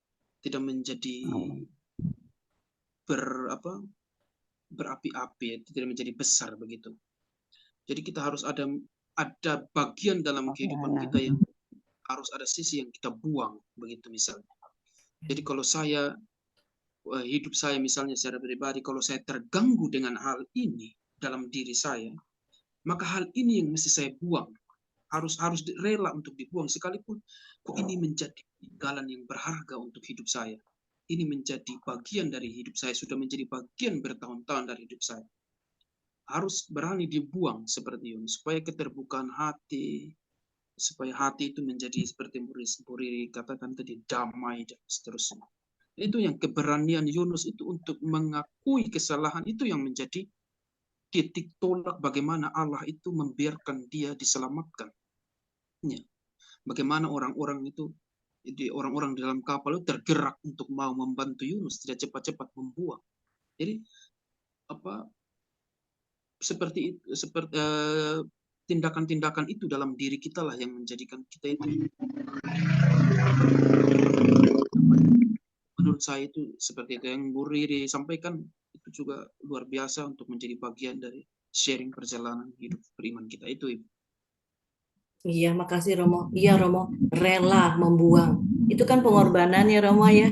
menjadi berapi-api, tidak menjadi besar begitu. Jadi kita harus ada bagian dalam kehidupan kita yang harus ada sisi yang kita buang begitu misalnya. Jadi kalau hidup saya misalnya secara pribadi, kalau saya terganggu dengan hal ini dalam diri saya, maka hal ini yang mesti saya buang. Harus rela untuk dibuang, sekalipun kok ini menjadi jalan yang berharga untuk hidup saya. Ini menjadi bagian dari hidup saya, sudah menjadi bagian bertahun-tahun dari hidup saya. Harus berani dibuang seperti ini, supaya keterbukaan hati, supaya hati itu menjadi seperti Riri katakan tadi, damai dan seterusnya. Itu yang keberanian Yunus itu untuk mengakui kesalahan itu yang menjadi titik tolak bagaimana Allah itu membiarkan dia diselamatkan. Ya. Bagaimana orang-orang di dalam kapal itu tergerak untuk mau membantu Yunus, tidak cepat-cepat membuang. Jadi seperti tindakan-tindakan itu dalam diri kita lah yang menjadikan kita itu, menurut saya itu seperti itu yang Bu Riri sampaikan, itu juga luar biasa untuk menjadi bagian dari sharing perjalanan hidup beriman kita itu, Ibu. Iya, makasih Romo. Iya Romo, rela membuang. Itu kan pengorbanan ya Romo ya.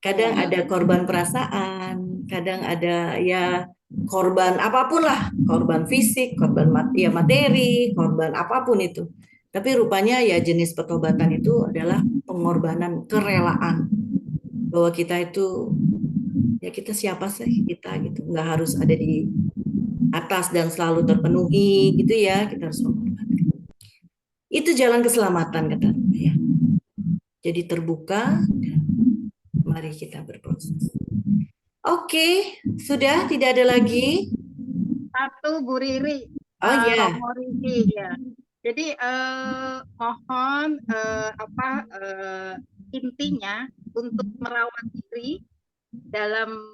Kadang ada korban perasaan, kadang ada ya korban apapun lah, korban fisik, korban materi, korban apapun itu. Tapi rupanya ya jenis pertobatan itu adalah pengorbanan, kerelaan. Bahwa kita itu, ya kita siapa sih kita gitu. Nggak harus ada di atas dan selalu terpenuhi gitu ya, kita harus mengorbankan. Itu jalan keselamatan kata ya. Jadi terbuka, mari kita berproses. Oke, sudah tidak ada lagi. Satu Bu Riri, Oh ya, Romo Riri ya. Jadi mohon intinya untuk merawat diri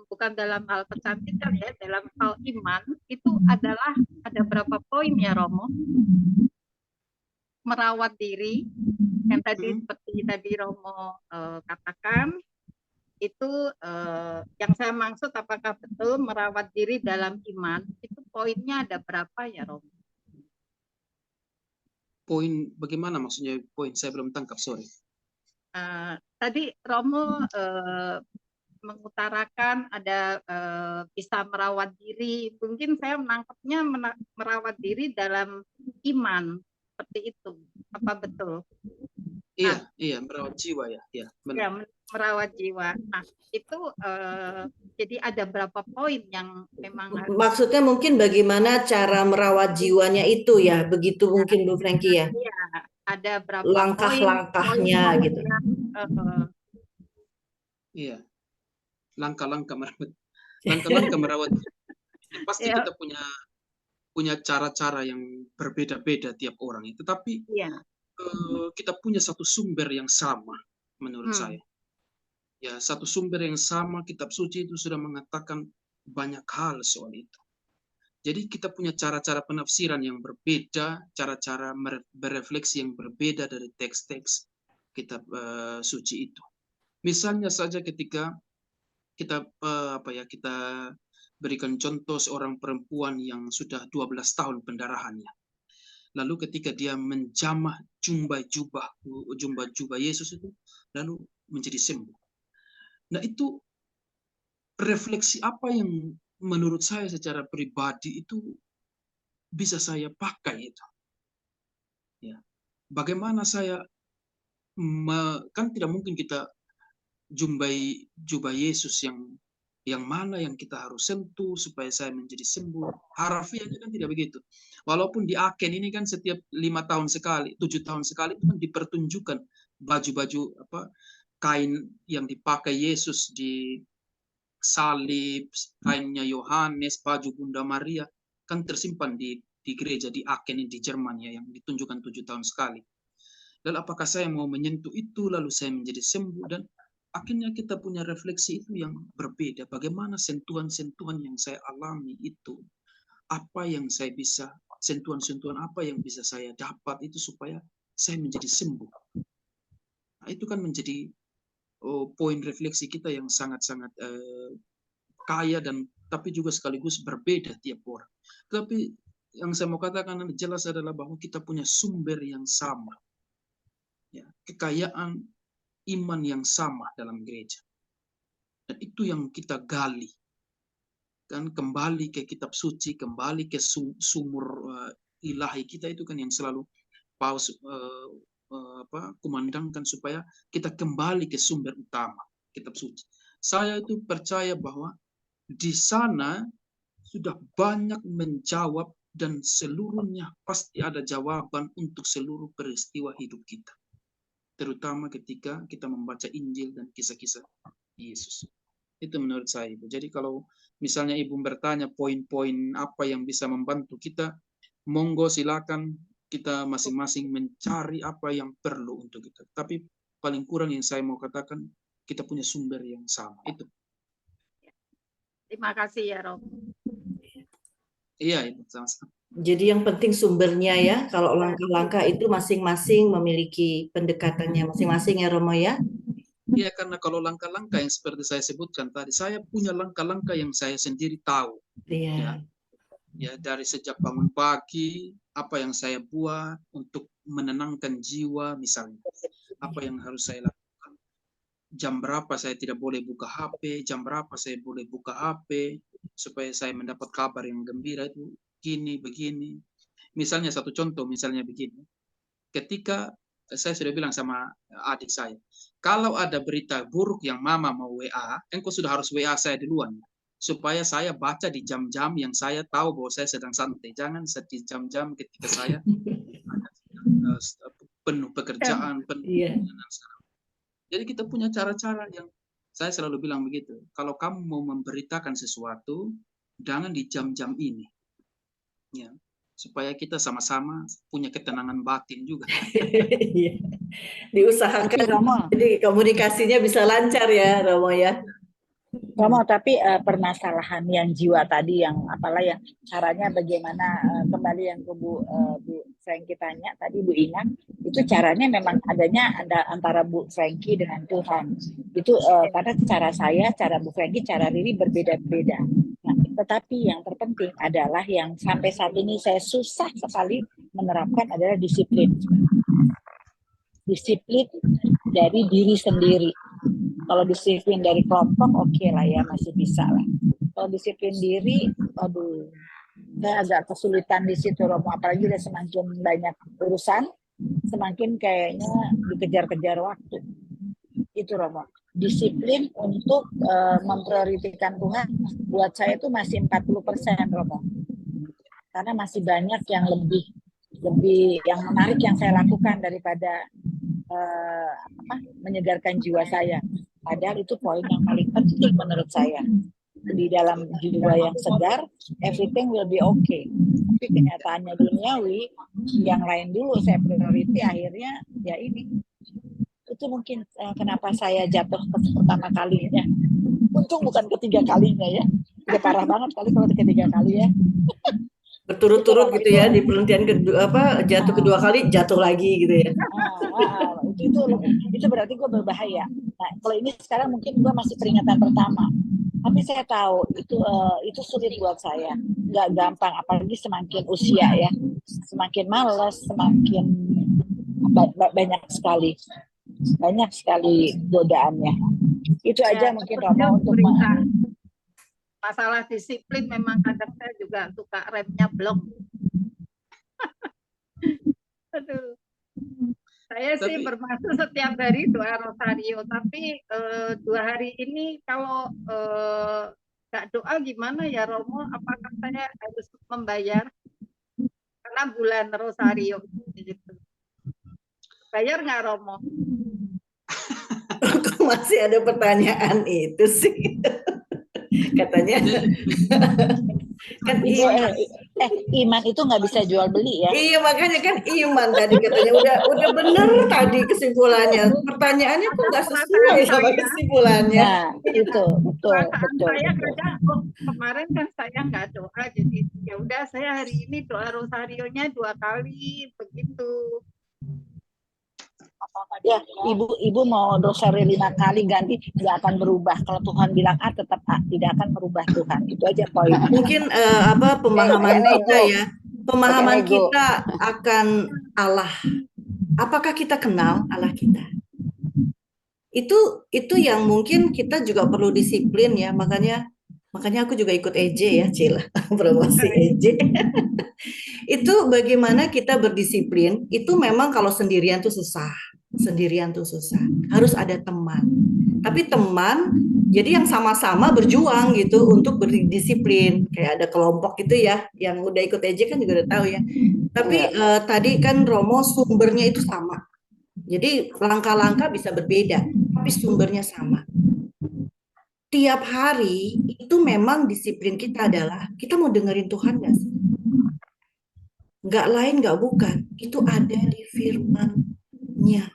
bukan dalam hal kecantikan ya, dalam hal iman itu adalah ada berapa poin ya Romo? Merawat diri yang tadi seperti tadi Romo katakan itu yang saya maksud apakah betul merawat diri dalam iman itu poinnya ada berapa ya Romo? Poin bagaimana maksudnya poin? Saya belum tangkap, sorry. Tadi Romo mengutarakan ada bisa merawat diri. Mungkin saya menangkapnya merawat diri dalam iman seperti itu. Apa betul? Iya, merawat jiwa ya, benar. Ya, merawat jiwa. Nah, itu jadi ada berapa poin yang memang maksudnya mungkin bagaimana cara merawat jiwanya itu ya, begitu mungkin Bu Franky ya. Iya, ada berapa langkah-langkahnya poin gitu. Iya. Langkah-langkah merawat pasti Iya. kita punya cara-cara yang berbeda-beda tiap orang itu, tapi kita punya satu sumber yang sama menurut saya. Ya, satu sumber yang sama, kitab suci itu sudah mengatakan banyak hal soal itu. Jadi kita punya cara-cara penafsiran yang berbeda, cara-cara berefleksi yang berbeda dari teks-teks kitab suci itu. Misalnya saja ketika kita kita berikan contoh seorang perempuan yang sudah 12 tahun pendarahannya. Lalu ketika dia menjamah jubah Yesus itu, lalu menjadi sembuh. Nah, itu refleksi apa yang menurut saya secara pribadi itu bisa saya pakai itu. Ya. Bagaimana saya kan tidak mungkin kita jubah Yesus yang mana yang kita harus sentuh supaya saya menjadi sembuh. Harafiahnya kan tidak begitu. Walaupun di Aken ini kan setiap 5 tahun sekali, 7 tahun sekali itu kan dipertunjukkan baju-baju kain yang dipakai Yesus di salib, kainnya Yohanes, baju Bunda Maria kan tersimpan di gereja di Aken di Jerman ya, yang ditunjukkan 7 tahun sekali. Lalu apakah saya mau menyentuh itu lalu saya menjadi sembuh, dan akhirnya kita punya refleksi itu yang berbeda. Bagaimana sentuhan-sentuhan yang saya alami itu, apa yang saya bisa, sentuhan-sentuhan apa yang bisa saya dapat itu supaya saya menjadi sembuh. Nah, itu kan menjadi poin refleksi kita yang sangat-sangat kaya dan tapi juga sekaligus berbeda tiap orang. Tapi yang saya mau katakan jelas adalah bahwa kita punya sumber yang sama. Ya, kekayaan iman yang sama dalam gereja. Dan itu yang kita gali. Kan kembali ke kitab suci, kembali ke sumur ilahi kita itu kan yang selalu Paus kumandangkan supaya kita kembali ke sumber utama, kitab suci. Saya itu percaya bahwa di sana sudah banyak menjawab dan seluruhnya pasti ada jawaban untuk seluruh peristiwa hidup kita. Terutama ketika kita membaca Injil dan kisah-kisah Yesus. Itu menurut saya, Ibu. Jadi kalau misalnya Ibu bertanya poin-poin apa yang bisa membantu kita, monggo silakan kita masing-masing mencari apa yang perlu untuk kita. Tapi paling kurang yang saya mau katakan, kita punya sumber yang sama. Itu. Terima kasih ya, Romo. Iya, Ibu. Sama-sama. Jadi yang penting sumbernya ya, kalau langkah-langkah itu masing-masing memiliki pendekatannya masing-masing ya Romo ya. Iya, karena kalau langkah-langkah yang seperti saya sebutkan tadi, saya punya langkah-langkah yang saya sendiri tahu. Iya. Ya, dari sejak bangun pagi, apa yang saya buat untuk menenangkan jiwa misalnya. Apa yang harus saya lakukan. jam berapa saya tidak boleh buka HP, jam berapa saya boleh buka HP, supaya saya mendapat kabar yang gembira itu gini, begini. Misalnya satu contoh, misalnya begini. Ketika saya sudah bilang sama adik saya, kalau ada berita buruk yang mama mau WA, engkau sudah harus WA saya duluan. Supaya saya baca di jam-jam yang saya tahu bahwa saya sedang santai. Jangan di jam-jam ketika saya penuh pekerjaan, penuh dan segala. Jadi kita punya cara-cara yang saya selalu bilang begitu. Kalau kamu mau memberitakan sesuatu, jangan di jam-jam ini. Ya, supaya kita sama-sama punya ketenangan batin juga. Iya. Diusahakan Romo, jadi komunikasinya bisa lancar ya, Romo ya. Romo, tapi permasalahan yang jiwa tadi, yang apalah yang caranya bagaimana, kembali yang ke Bu Frankie tanya tadi, Bu Ina, itu caranya memang adanya antara Bu Frankie dengan Tuhan. Itu karena cara saya, cara Bu Frankie, cara Riri berbeda-beda. Nah, tetapi yang terpenting adalah yang sampai saat ini saya susah sekali menerapkan adalah disiplin. Disiplin dari diri sendiri. Kalau disiplin dari kelompok, oke lah ya, masih bisa lah. Kalau disiplin diri, aduh, saya agak kesulitan di situ, Romo. Apalagi udah semakin banyak urusan, semakin kayaknya dikejar-kejar waktu. Itu, Romo. Disiplin untuk memprioritaskan Tuhan, buat saya itu masih 40%, Romo. Karena masih banyak yang lebih yang menarik yang saya lakukan daripada menyegarkan jiwa saya. Padahal itu poin yang paling penting menurut saya. Di dalam jiwa yang segar, everything will be okay. Tapi kenyataannya duniawi, yang lain dulu saya priority, akhirnya ya ini. Itu mungkin kenapa saya jatuh pertama kalinya. Untung bukan ketiga kalinya ya. Udah parah banget kali kalau ketiga kali ya. Berturut-turut gitu ya, di penelitian kedua jatuh kedua kali, jatuh lagi gitu ya. Itu berarti gue berbahaya. Nah, kalau ini sekarang mungkin gue masih peringatan pertama, tapi saya tahu itu sulit buat saya, nggak gampang, apalagi semakin usia ya, semakin malas, semakin banyak sekali godaannya. Itu aja mungkin Romo untuk masalah disiplin. Memang kadang saya juga suka remnya blok. Aduh. Saya sih bermaksud setiap hari doa rosario, tapi 2 hari ini kalau nggak doa gimana ya, Romo? Apakah saya harus membayar? Karena bulan rosario gitu. Bayar nggak, Romo? Kok masih ada pertanyaan itu sih? Katanya kan iman itu nggak bisa jual beli ya. Iya, makanya kan iman tadi katanya udah bener tadi kesimpulannya. Pertanyaannya kok nggak sesuai sama kesimpulannya. Nah, itu betul. Saya kadang kemarin kan saya nggak doa, jadi ya udah saya hari ini doa rosarionya 2 kali begitu. Ya, ibu mau rosario 5 kali ganti nggak akan berubah. Kalau Tuhan bilang A tetap A, tidak akan merubah Tuhan. Itu aja poin. Mungkin pemahaman kita ya, pemahaman kita akan Allah. Apakah kita kenal Allah kita? Itu yang mungkin kita juga perlu disiplin ya. Makanya aku juga ikut EJ ya, Cila, promosi EJ. Itu bagaimana kita berdisiplin. Itu memang kalau sendirian tuh susah. Harus ada teman. Tapi teman, jadi yang sama-sama berjuang gitu untuk berdisiplin. Kayak ada kelompok gitu ya, yang udah ikut EJ kan juga udah tahu ya. Tapi tadi kan Romo sumbernya itu sama. Jadi langkah-langkah bisa berbeda, tapi sumbernya sama. Tiap hari itu memang disiplin kita adalah kita mau dengerin Tuhan nggak sih? Nggak lain, nggak bukan. Itu ada di firman-Nya.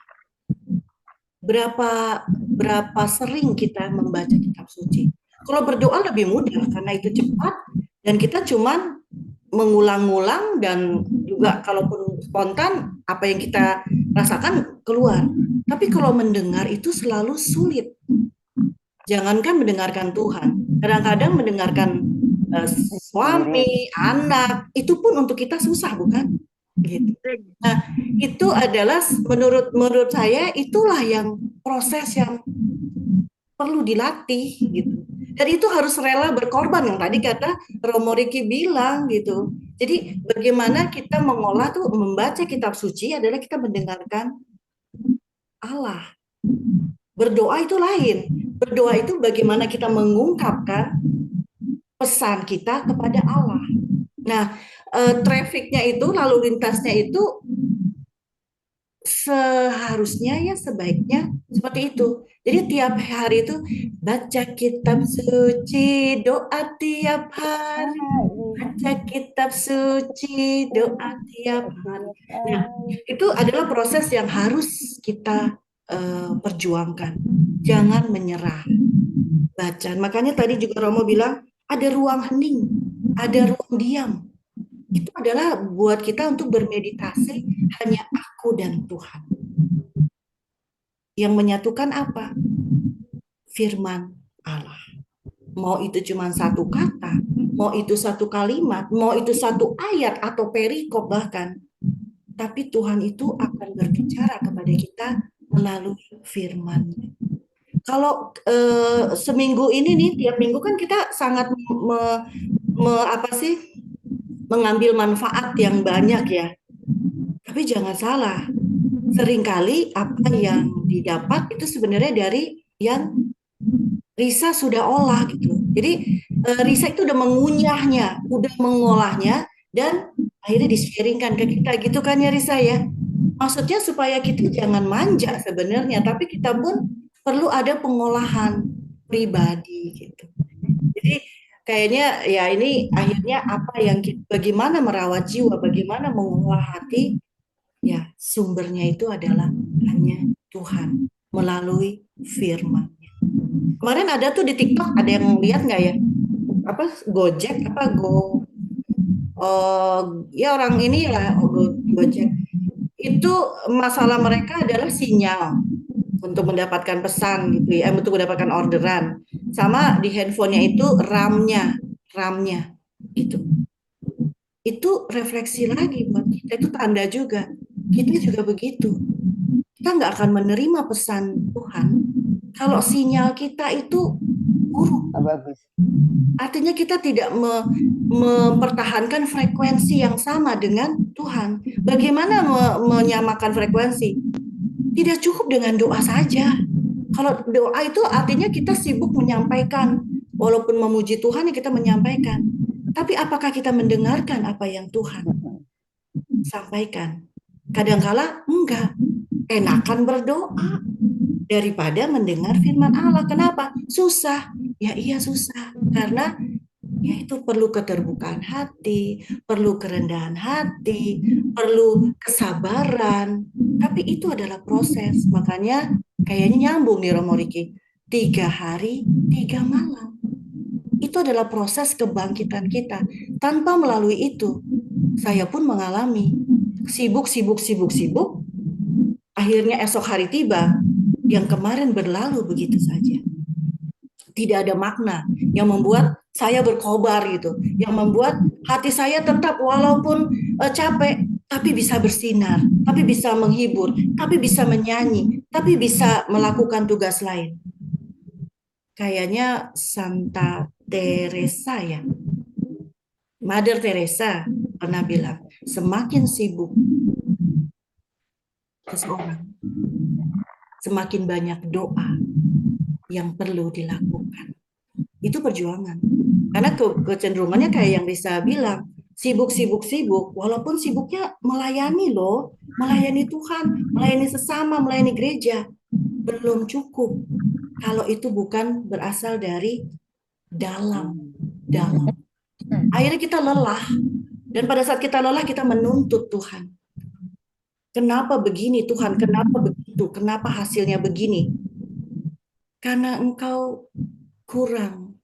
Berapa sering kita membaca kitab suci. Kalau berdoa lebih mudah karena itu cepat dan kita cuman mengulang-ulang, dan juga kalaupun spontan apa yang kita rasakan keluar. Tapi kalau mendengar itu selalu sulit. Jangankan mendengarkan Tuhan, kadang-kadang mendengarkan suami, anak, itu pun untuk kita susah, bukan? Gitu. Nah, itu adalah menurut saya itulah yang proses yang perlu dilatih gitu. Dan itu harus rela berkorban yang tadi kata Romo Riki bilang gitu. Jadi bagaimana kita mengolah tuh membaca kitab suci adalah kita mendengarkan Allah. Berdoa itu lain. Berdoa itu bagaimana kita mengungkapkan pesan kita kepada Allah. Nah, trafficnya itu, lalu lintasnya itu seharusnya ya sebaiknya seperti itu. Jadi tiap hari itu baca kitab suci, doa tiap hari, baca kitab suci, doa tiap hari. Nah, itu adalah proses yang harus kita perjuangkan. Jangan menyerah. Baca. Makanya tadi juga Romo bilang ada ruang hening, ada ruang diam. Itu adalah buat kita untuk bermeditasi hanya aku dan Tuhan. Yang menyatukan apa? Firman Allah. Mau itu cuma satu kata, mau itu satu kalimat, mau itu satu ayat atau perikop bahkan. Tapi Tuhan itu akan berbicara kepada kita melalui firman. Kalau seminggu ini nih, tiap minggu kan kita sangat mengambil manfaat yang banyak ya. Tapi jangan salah, seringkali apa yang didapat itu sebenarnya dari yang Risa sudah olah gitu. Jadi Risa itu udah mengunyahnya, udah mengolahnya, dan akhirnya di-sharingkan ke kita gitu kan ya Risa ya. Maksudnya supaya kita jangan manja sebenarnya, tapi kita pun perlu ada pengolahan pribadi gitu. Jadi kayaknya ya ini akhirnya apa yang bagaimana merawat jiwa, bagaimana mengolah hati, ya sumbernya itu adalah hanya Tuhan melalui firman. Kemarin ada tuh di TikTok, ada yang lihat nggak ya? Apa Gojek apa ya orang ini lah Gojek. Itu masalah mereka adalah sinyal untuk mendapatkan pesan gitu ya, untuk mendapatkan orderan. Sama di handphonenya itu RAM-nya gitu. Itu refleksi lagi buat kita, itu tanda juga. Kita juga begitu. Kita nggak akan menerima pesan Tuhan kalau sinyal kita itu buruk. Bagus. Artinya kita tidak mempertahankan frekuensi yang sama dengan Tuhan. Bagaimana menyamakan frekuensi? Tidak cukup dengan doa saja. Kalau doa itu artinya kita sibuk menyampaikan, walaupun memuji Tuhan ya kita menyampaikan. Tapi apakah kita mendengarkan apa yang Tuhan sampaikan? Kadangkala enggak. Enakan berdoa daripada mendengar firman Allah. Kenapa? Susah. Ya iya susah. Karena ya itu perlu keterbukaan hati, perlu kerendahan hati, perlu kesabaran. Tapi itu adalah proses. Makanya kayaknya nyambung nih Romo Riki. 3 hari, 3 malam. Itu adalah proses kebangkitan kita. Tanpa melalui itu, saya pun mengalami sibuk. Akhirnya esok hari tiba, yang kemarin berlalu begitu saja. Tidak ada makna yang membuat saya berkobar gitu, yang membuat hati saya tetap walaupun capek, tapi bisa bersinar, tapi bisa menghibur, tapi bisa menyanyi, tapi bisa melakukan tugas lain. Kayaknya Santa Teresa ya, Mother Teresa pernah bilang, semakin sibuk seseorang, semakin banyak doa yang perlu dilakukan. Itu perjuangan. Karena kecenderungannya kayak yang Risa bilang, sibuk, walaupun sibuknya melayani loh, melayani Tuhan, melayani sesama, melayani gereja, belum cukup. Kalau itu bukan berasal dari dalam. Akhirnya kita lelah. Dan pada saat kita lelah, kita menuntut Tuhan. Kenapa begini Tuhan? Kenapa begitu? Kenapa hasilnya begini? Karena engkau kurang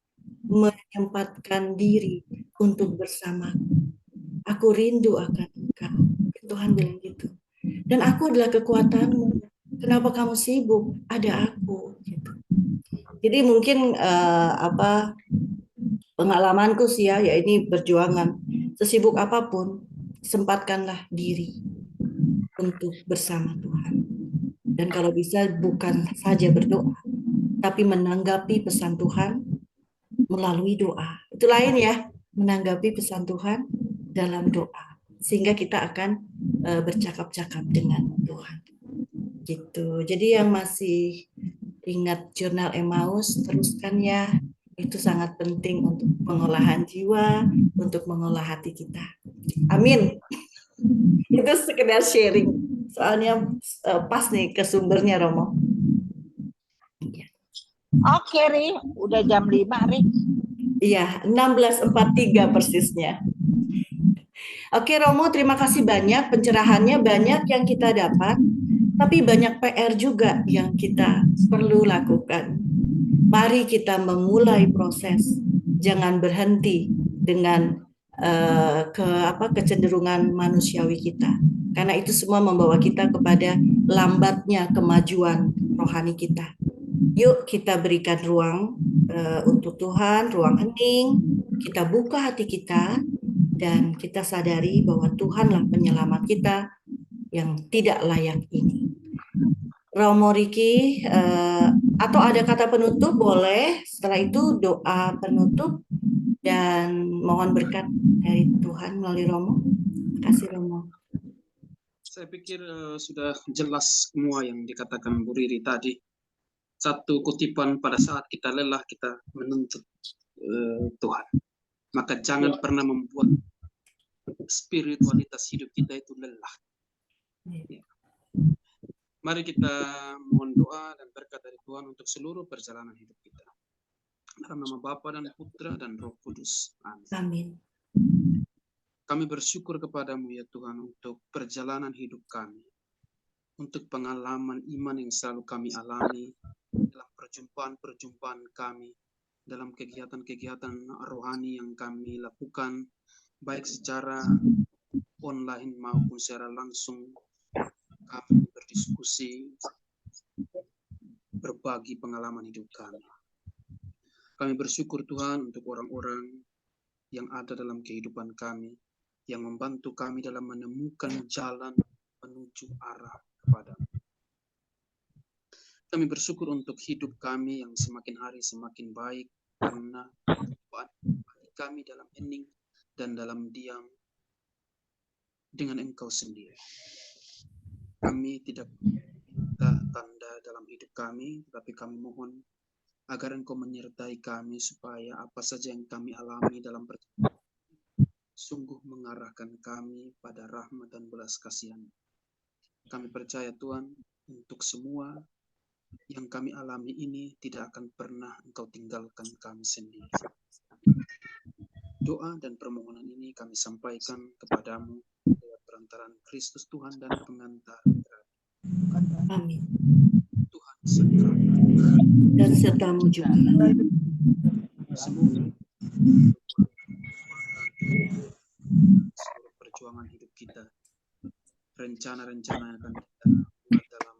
menyempatkan diri untuk bersama. Aku rindu akan engkau. Tuhan bilang gitu. Dan aku adalah kekuatanmu. Kenapa kamu sibuk? Ada aku. Gitu. Jadi mungkin pengalamanku sih ya ini perjuangan. Sesibuk apapun, sempatkanlah diri untuk bersama Tuhan. Dan kalau bisa bukan saja berdoa, tapi menanggapi pesan Tuhan melalui doa. Itu lain ya, menanggapi pesan Tuhan dalam doa. Sehingga kita akan bercakap-cakap dengan Tuhan. Gitu. Jadi yang masih ingat jurnal Emmaus, teruskan ya. Itu sangat penting untuk pengolahan jiwa, untuk mengolah hati kita. Amin. Itu sekedar sharing. Soalnya pas nih ke sumbernya, Romo. Oke, Ri. Udah jam 5, Ri. Iya, 16.43 persisnya. Oke, Romo, terima kasih banyak. Pencerahannya banyak yang kita dapat. Tapi banyak PR juga yang kita perlu lakukan. Mari kita memulai proses. Jangan berhenti dengan kecenderungan manusiawi kita. Karena itu semua membawa kita kepada lambatnya kemajuan rohani kita. Yuk kita berikan ruang untuk Tuhan, ruang hening. Kita buka hati kita dan kita sadari bahwa Tuhanlah penyelamat kita yang tidak layak ini. Romo Riki, atau ada kata penutup boleh, setelah itu doa penutup dan mohon berkat dari Tuhan melalui Romo. Terima kasih Romo. Saya pikir sudah jelas semua yang dikatakan Bu Riri tadi. Satu kutipan, pada saat kita lelah kita menuntut Tuhan. Maka jangan pernah membuat spiritualitas hidup kita itu lelah. Ya. Mari kita mohon doa dan berkat dari Tuhan untuk seluruh perjalanan hidup kita. Dalam nama Bapa dan Putra dan Roh Kudus. Amin. Amin. Kami bersyukur kepadamu ya Tuhan untuk perjalanan hidup kami. Untuk pengalaman iman yang selalu kami alami dalam perjumpaan-perjumpaan kami, dalam kegiatan-kegiatan rohani yang kami lakukan, baik secara online maupun secara langsung. Kami berdiskusi, berbagi pengalaman hidup kami. Kami bersyukur Tuhan untuk orang-orang yang ada dalam kehidupan kami, yang membantu kami dalam menemukan jalan menuju arah kepada-Mu. Kami bersyukur untuk hidup kami yang semakin hari semakin baik, karena kami dalam hening dan dalam diam dengan Engkau sendiri. Kami tidak minta tanda dalam hidup kami, tetapi kami mohon agar Engkau menyertai kami supaya apa saja yang kami alami dalam perjalanan sungguh mengarahkan kami pada rahmat dan belas kasihan. Kami percaya Tuhan, untuk semua yang kami alami ini tidak akan pernah Engkau tinggalkan kami sendiri. Doa dan permohonan ini kami sampaikan kepadamu lewat perantaraan Kristus Tuhan dan pengantar. Amin. Tuhan serta Dan sertamu juga. semoga seluruh perjuangan hidup kita, rencana-rencana yang akan kita buat dalam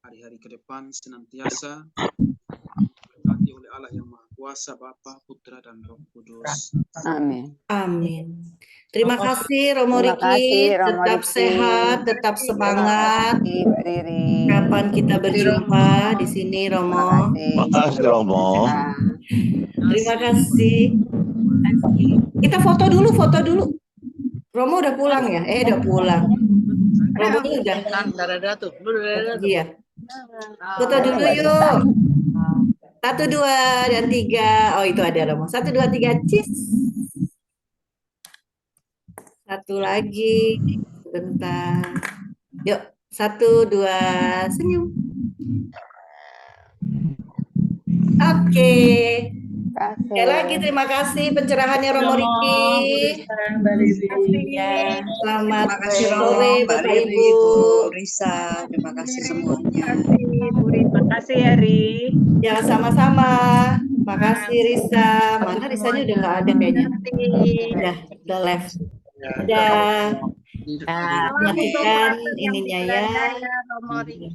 hari-hari ke depan senantiasa diberkati oleh Allah yang Maha Kuasa, Bapa, Putra, dan Roh Kudus. Amin. Amin. Terima kasih Romo Terima kasih, Riki, Romo tetap Riki. sehat, tetap semangat. Terima kasih, Mbak Riri. Kapan kita berjumpa di sini Romo. Makasih. Makasih Romo. Terima kasih. Kita foto dulu. Romo udah pulang ya? Udah pulang. Romo udah. Iya. Foto dulu yuk. 1, 2, dan 3. Oh itu ada Romo. 1, 2, 3. Cheese. Satu lagi. Sebentar. Yuk. 1, 2. Senyum. Oke. Sekali lagi terima kasih pencerahannya Romo Riki. Selamat Terima kasih Romo, sore Mbak Bapak Riri, Ibu. Bu Risa. Terima kasih semuanya. Terima kasih ya Ri. Ya sama-sama. Makasih Risa. Mana Risanya udah nggak ada kayaknya. Udah left. Udah. Matikan ininya ya. Romo Riki.